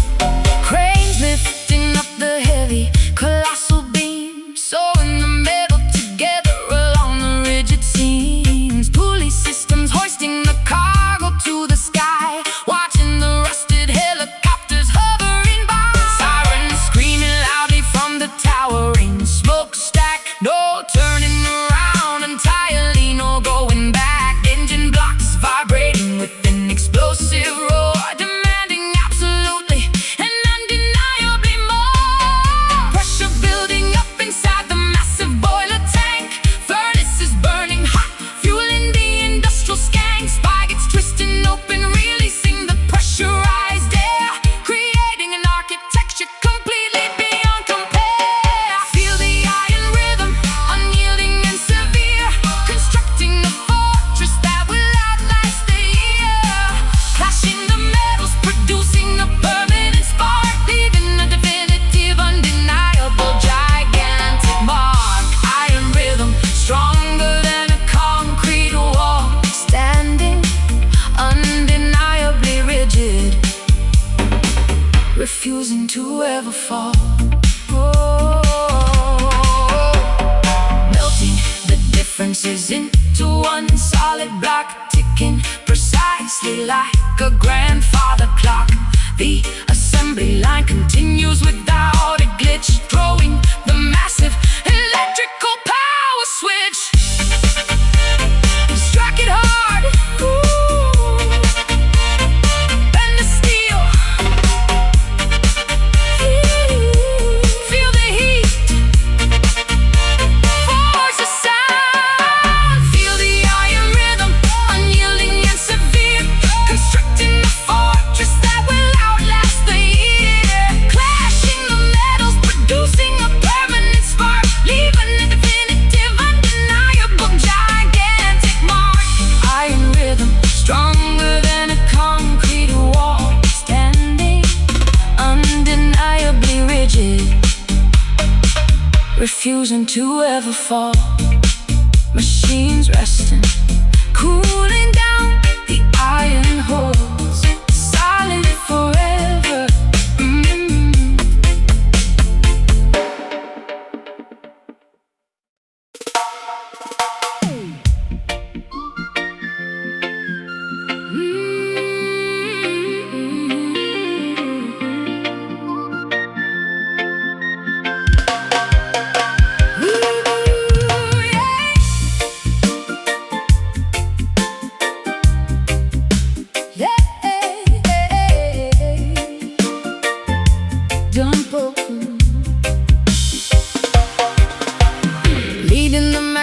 Cranes lifting up the heavy, colossal beams, sewing the metal together along the rigid seams. Pulley systems hoisting the cargo to the sky, watching the rusted helicopters hovering by. Sirens screaming loudly from the towering smokestack, no turning around entirely, no going back. Engine blocks vibrating with an explosive roar, demanding absolutely and undeniably more. Pressure building up inside the massive boiler tank, furnaces burning hot, fueling the industrial skank. Spigots twisting open, releasing the pressurized air, creating an architecture completely beyond compare. Feel the iron rhythm, unyielding and severe, constructing a fortress that will outlast the year. Clashing the metals, producing a permanent spark, leaving a definitive, undeniable, gigantic mark. Iron rhythm, stronger than a concrete wall, standing undeniably rigid, refusing to ever fall. Oh. Melting the differences into one solid block, ticking precisely like a grandfather clock. The assembly line continues without a glitch, throwing the massive electrical power switch. Strike it hard, ooh, bend the steel, feel the heat, force the sound. Feel the iron rhythm, unyielding and severe, constructing a fortress that will outlast the year. Clashing the metals, producing a permanent spark, leaving a definitive, undeniable, gigantic mark. Iron rhythm, stronger than a concrete wall, standing undeniably rigid, refusing to ever fall. Machines resting, cooling down, the iron holds silent forever.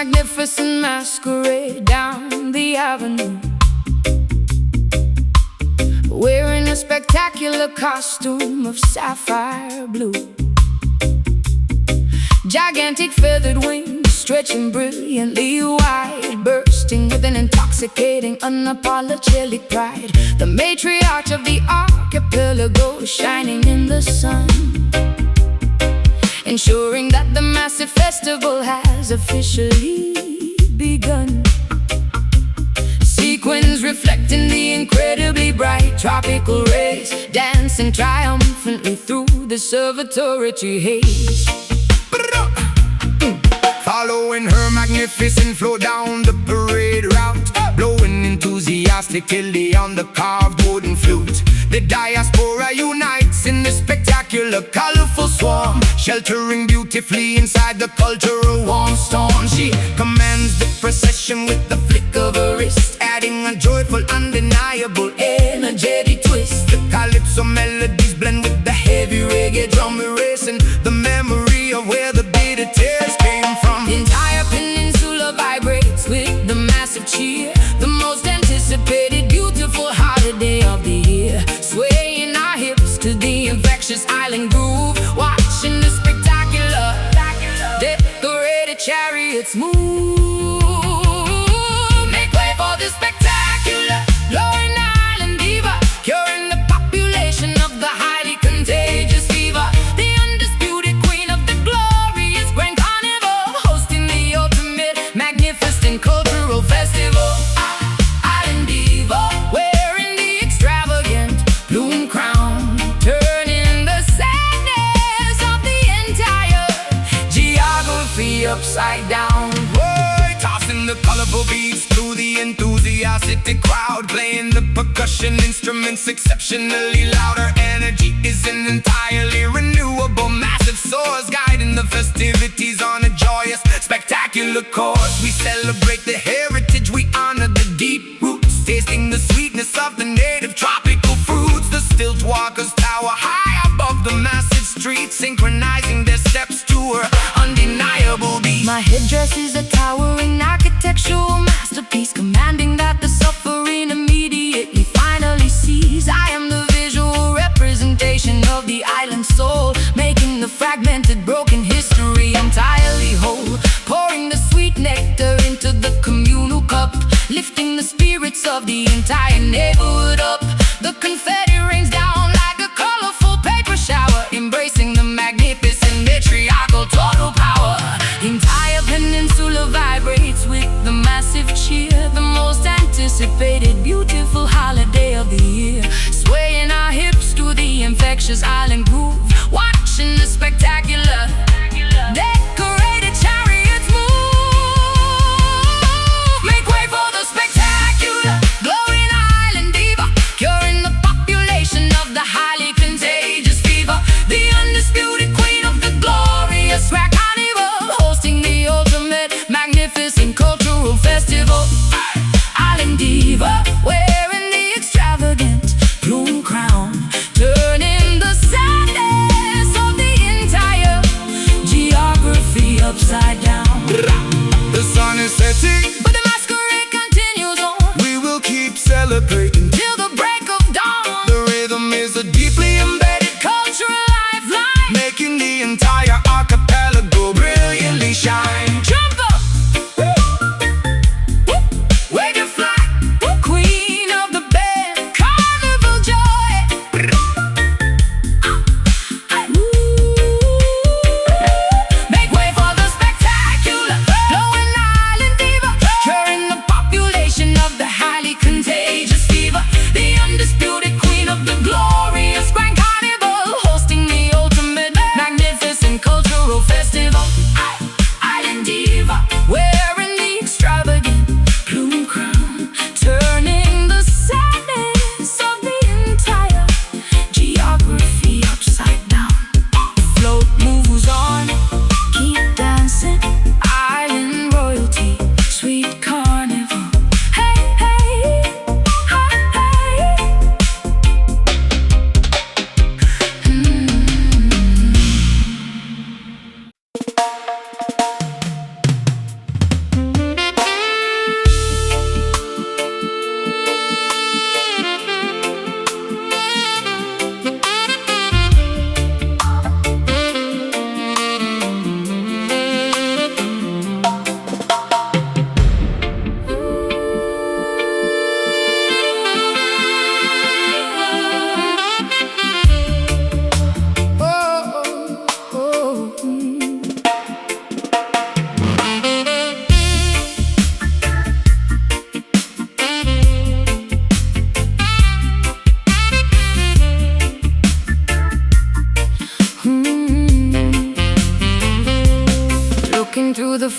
magnificent masquerade down the avenue, wearing a spectacular costume of sapphire blue. Gigantic feathered wings stretching brilliantly wide, bursting with an intoxicating, unapologetic pride. The matriarch of the archipelago shining in the sun, ensuring that the massive festival has officially begun. Sequins reflecting the incredibly bright tropical rays, dancing triumphantly through the observatory haze. Following her magnificent flow down the parade route, blowing enthusiastically on the carved wooden flute. The diaspora unites in this spectacular, colorful swarm, sheltering beautifully inside the cultural warm storm. She commands the procession with the flick of her wrist, adding a joyful, undeniable, energetic twist. The calypso melodies blend with the heavy reggae drum erasing the memory of where the bitter tears came from. The entire peninsula vibrates with the massive cheer, the most anticipated, beautiful holiday of the year. Swaying our hips to the infectious island groove, watching the spectacular, decorated chariots move. Make way for the spectacular, glowing island diva, curing the population of the highly contagious fever. The undisputed queen of the glorious grand carnival, hosting the ultimate, magnificent cultural festival. Island diva, wearing the extravagant plume crown, turning the sadness of the entire geography upside down. Boy, tossing the colorful beats through the enthusiastic crowd, playing the percussion instruments exceptionally loud. Her energy is an entirely renewable, massive source, guiding the festivities on a joyous, spectacular course. We celebrate the heritage, we honor the deep roots, tasting the sweetness of the native tropical fruits. The stilt walkers tower high above the massive streets, synchronizing their steps to her undeniable beat. My headdress is a towering architectural masterpiece, commanding that the suffering immediately finally sees. I am the visual representation of the island soul, making the fragmented, broken history entirely whole. Pouring the sweet nectar into the communal cup, lifting the spirits of the entire neighborhood up. The confetti rains down like a colorful paper shower, embracing the magnificent matriarchal total power. The entire peninsula vibrates with the massive cheer, the most anticipated, beautiful holiday of the year. Swaying our hips to the infectious island groove, watching the spectacular, decorated chariots move. Make way for the spectacular, glowing island diva, curing the population of the highly contagious fever. The undisputed queen of the glorious grand carnival, hosting the ultimate, magnificent cultural festival. Island diva, wearing the extravagant plume crown, turning the sadness of the entire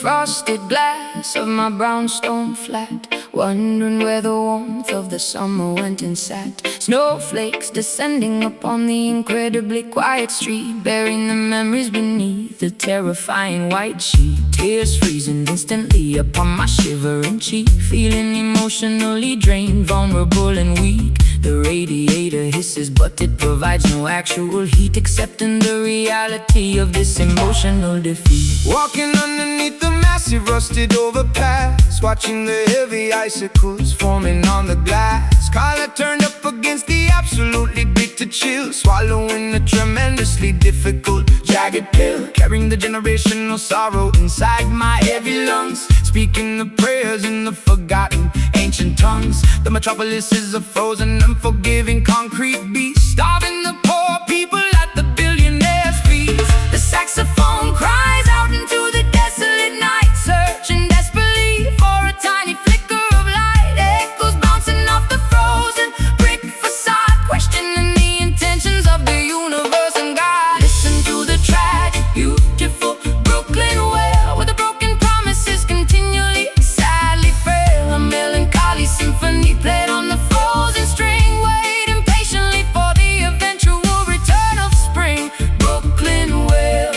frosted glass of my brownstone flat, wondering where the warmth of the summer went and sat. Snowflakes descending upon the incredibly quiet street, burying the memories beneath the terrifying white sheet. Tears freezing instantly upon my shivering cheek, feeling emotionally drained, vulnerable and weak. The radiator hisses, but it provides no actual heat, accepting the reality of this emotional defeat. Walking underneath the massive rusted overpass, watching the heavy icicles forming on the glass. Collar turned up against the absolutely bitter chill, swallowing a tremendously difficult jagged pill, carrying the generational sorrow inside my heavy lungs, speaking the prayers in the forgotten ancient tongues. The metropolis is a frozen, unforgiving concrete beast, starving the poor people at the billionaires' feast. The saxophone cries out into the desolate night, searching desperately for a tiny flicker of light. Echoes bouncing off the frozen brick facade, questioning the intentions of the universe and God. Listen to the tragic, beautiful Brooklyn wail, where the broken promises continually sadly fail. A melancholy symphony played on the frozen string, waiting patiently for the eventual return of spring. Brooklyn wail,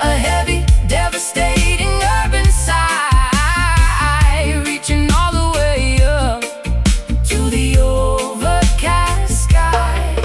a heavy, devastating urban sigh, reaching all the way up to the overcast sky.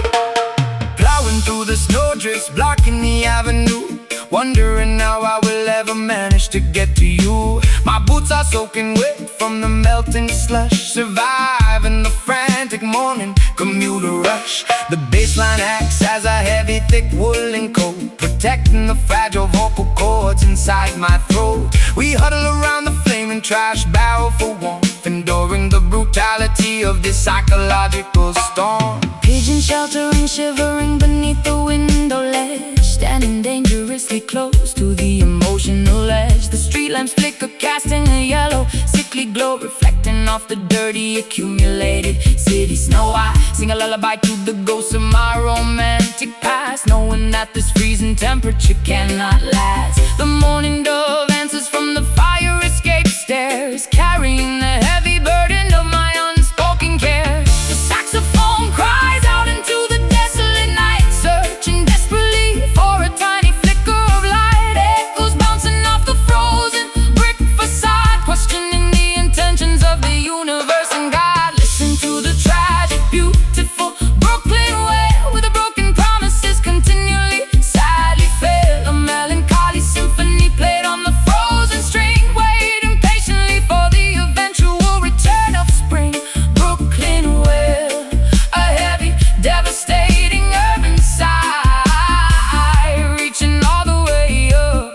Plowing through the snowdrifts, blocking the avenue, wondering how I will ever manage to get to you. My boots are soaking wet from the melting slush, surviving the frantic morning commuter rush. The bassline acts as a heavy, thick woolen coat, protecting the fragile vocal cords inside my throat. We huddle around the flaming trash barrel for warmth, enduring the brutality of this psychological storm. Pigeon sheltering, shivering beneath the window ledge, standing dangerously close to the emotional edge. The street lamps flicker, casting a yellow, sickly glow, reflecting off the dirty, accumulated city snow. I sing a lullaby to the ghosts of my romantic past, knowing that this freezing temperature cannot last. The morning dove answers from the fire escape stairs, carrying the heavy burden of my unspoken care. The saxophone cries out into the desolate night, searching desperately for a tiny flicker of light. Echoes bouncing off the frozen brick facade, questioning the intentions of the universe and God. Listen to the tragic, beautiful Brooklyn wail, where the broken promises continually sadly fail. A melancholy symphony played on the frozen string, waiting patiently for the eventual return of spring. Brooklyn wail, a heavy, devastating urban sigh, reaching all the way up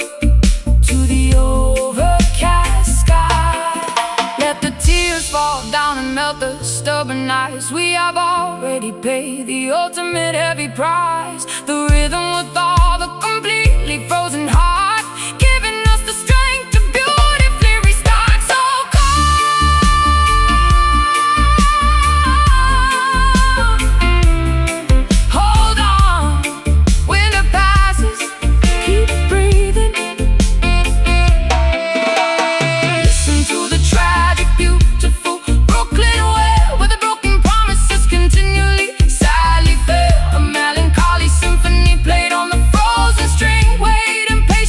to the overcast sky. Let the tears fall down and melt the stubborn ice. We have already paid the ultimate heavy price. The rhythm with all the completely frozen heart, giving us the strength to beautifully restart. So come, hold on, winter passes, keep breathing. Listen to the tragic, beautiful Brooklyn wail, where the broken promises continually sadly fail. A melancholy symphony played on the frozen string, waiting patiently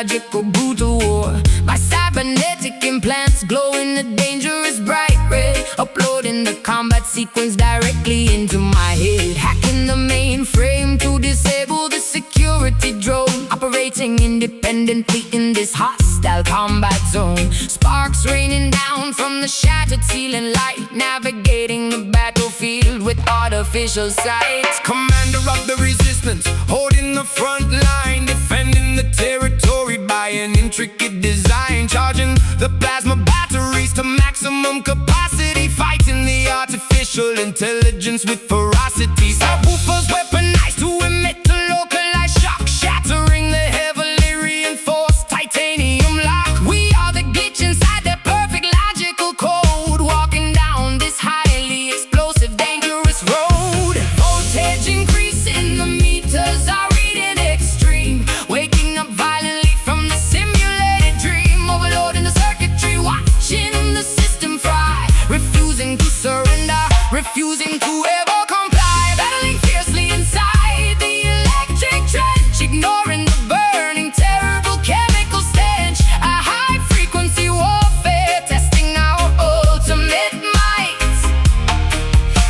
biological brutal war. My cybernetic implants glow in a dangerous bright red, uploading the combat sequence directly into my head. Hacking the mainframe to disable the security drone, operating independently in this hostile combat zone. Sparks raining down from the shattered ceiling light, navigating the battlefield with artificial sight. Commander of the resistance, holding the front line, defending the territory by an intricate design, charging the plasma batteries to maximum capacity, fighting the artificial intelligence with ferocity. Subwoofers weaponized to emit a localized shock, shattering the heavily reinforced titanium lock. We are the glitch inside the perfect logical code, walking down this highly explosive, dangerous road. Voltage increasing, the meters are reading extreme, waking up violently from the simulated dream, overloading the circuitry, watching the system fry, refusing to surrender, refusing to ever comply, battling fiercely inside the electric trench, ignoring the burning, terrible chemical stench. A high-frequency warfare, testing our ultimate might,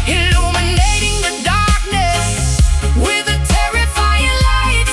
illuminating the darkness with a terrifying light.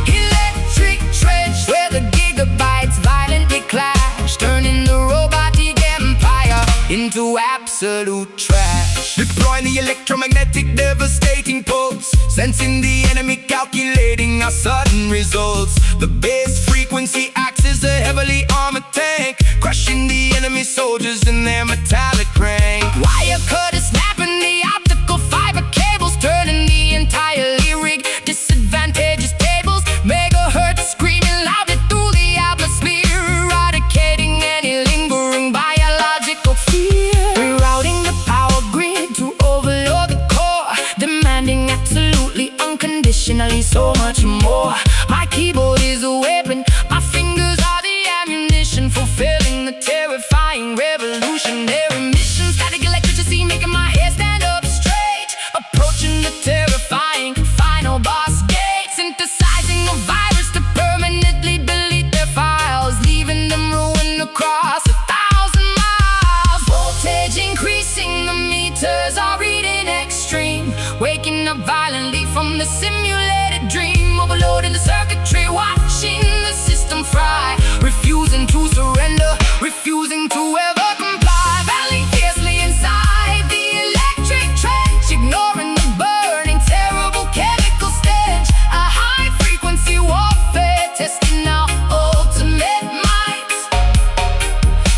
Electric trench, where the gigabytes violently clash, turning the robotic empire into absolute trash. Deploying the electromagnetic devastating pulse, sensing the enemy, calculating our sudden results. The base frequency acts as a heavily armored tank, crushing the enemy soldiers in their metallic crank. Wire cutters snapping the optical fiber cables, turning the entirely rigged disadvantageous tables. Megahertz screaming loudly through the atmosphere, eradicating any lingering biological fear. Rerouting the power grid to overload the core, demanding absolutely, unconditionally so much more. My keyboard is a weapon, my fingers are the ammunition, fulfilling the terrifying revolutionary mission. Static electricity making my hair stand up straight, approaching the terrifying final boss gate, synthesizing a virus to permanently delete their files, leaving them ruined across 1,000 miles. Voltage increasing, the meters are reading extreme, waking up violently from the simulated dream, overloading the circuitry, watching the system fry, refusing to surrender, refusing to ever comply, battling fiercely inside the electric trench, ignoring the burning, terrible chemical stench. A high-frequency warfare, testing our ultimate might,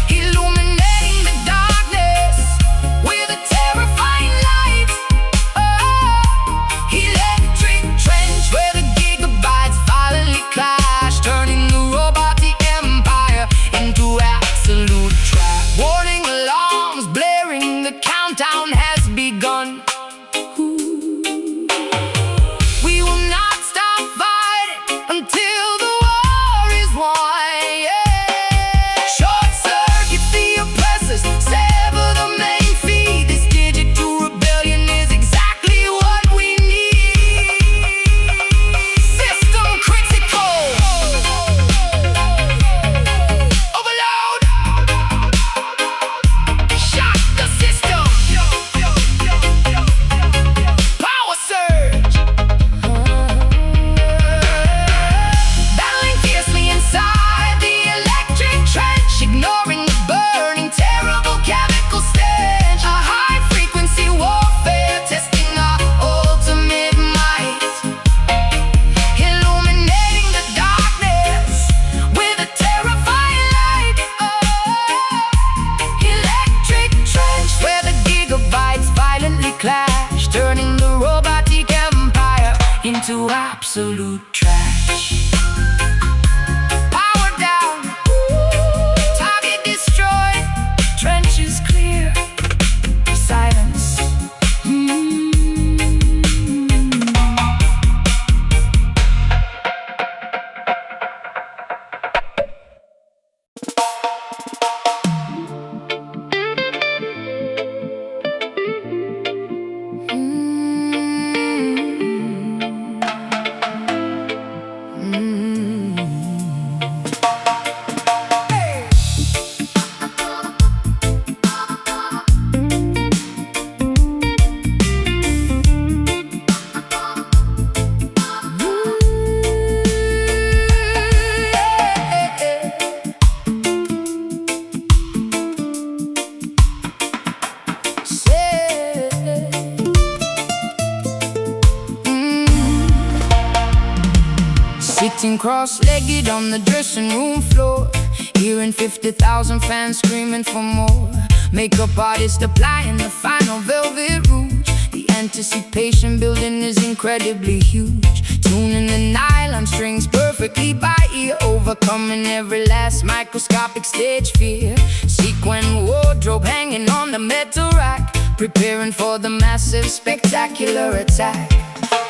illuminating the darkness with a terrifying light. Electric trench, where the gigabytes violently clash, turning the robotic empire into absolute trash. Warning alarms blaring, the countdown has begun. We will not stop fighting until the war is won. Yeah. Short circuits the oppressors, sever the main feed. This digital rebellion is exactly what we need. System critical. Overload. Shock the system. Power surge. Battling fiercely inside the electric trench, ignoring the burning, terrible chemical stench. A high-frequency warfare, testing our ultimate might, illuminating the darkness with a terrifying light. Electric trench, where the gigabytes violently clash, turning the robotic empire into absolute trash. Power down, target destroyed, trench is clear, silence. Mm. cross-legged on the dressing room floor, hearing 50,000 fans screaming for more. Makeup artists applying the final velvet rouge. The anticipation building is incredibly huge. Tuning the nylon strings perfectly by ear, overcoming every last microscopic stage fear. Sequin wardrobe hanging on the metal rack, preparing for the massive spectacular attack.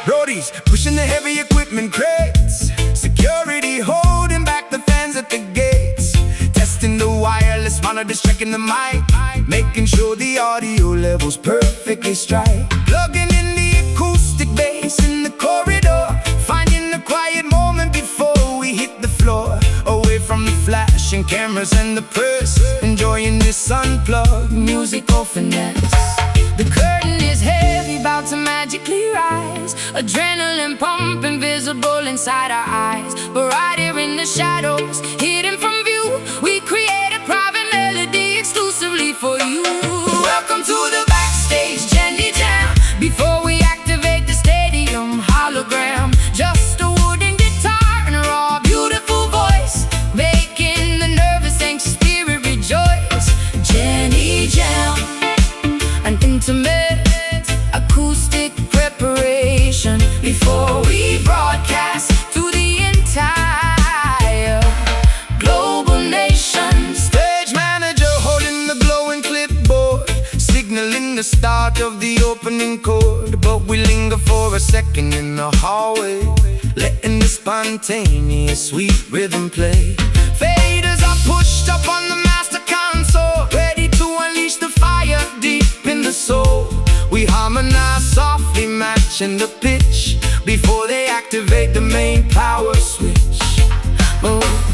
Roadies pushing the heavy equipment crates, security holding back the fans at the gates. Testing the wireless monitors, checking the mic, making sure the audio level's perfectly straight. Plugging in the acoustic bass in the corridor, finding a quiet moment before we hit the floor. Away from the flashing cameras and the press, enjoying this unplugged musical finesse. The curtain is heavy, about to magically rise. Adrenaline pumping, visible inside our eyes. But right here in the shadows, hidden from view, we create a private melody exclusively for you. Welcome to the backstage Jenny Jam. Before we activate the stadium hologram, just a wooden guitar and a raw, beautiful voice, making the nervous, anxious spirit rejoice. Jenny Jam, an intimate acoustic preparation before we broadcast to the entire global nation. Stage manager holding the glowing clipboard, signaling the start of the opening chord. But we linger for a second in the hallway, letting the spontaneous sweet rhythm play. Faders are pushed up on the master console, ready to unleash the fire deep in the soul. We harmonize softly, matching the pitch before they activate the main power switch.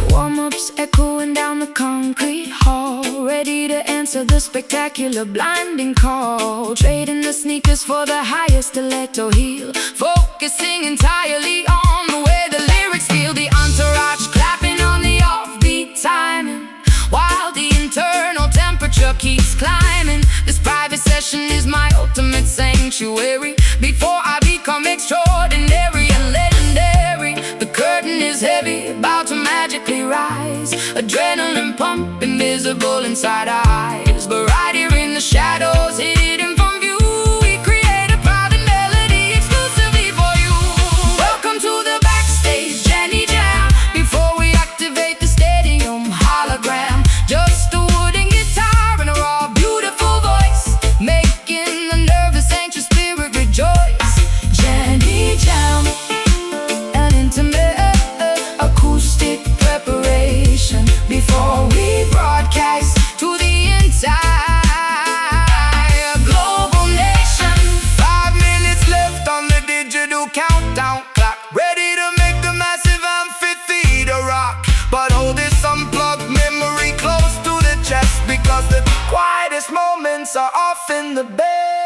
Warm-ups echoing down the concrete hall, ready to answer the spectacular blinding call. Trading the sneakers for the highest stiletto heel, focusing entirely on the way the lyrics feel. The entourage clapping on the offbeat timing, while the internal temperature keeps climbing. This private session is my ultimate sanctuary before I become extraordinary and legendary. The curtain is heavy, about to magically rise. Adrenaline pumping, visible inside our eyes. But right here in the shadows, hidden from view, we create a private melody exclusively for you. Welcome to the backstage Jenny Jam. Before we activate the stadium hologram, just a wooden guitar and a raw, beautiful voice, making the nervous, anxious spirit rejoice. Jenny Jam, an intimate acoustic preparation before we broadcast to the entire global nation. 5 minutes left on the digital countdown clock, ready to make the massive amphitheater rock. But hold this unplugged memory close to the chest, because the quietest moments are often the best.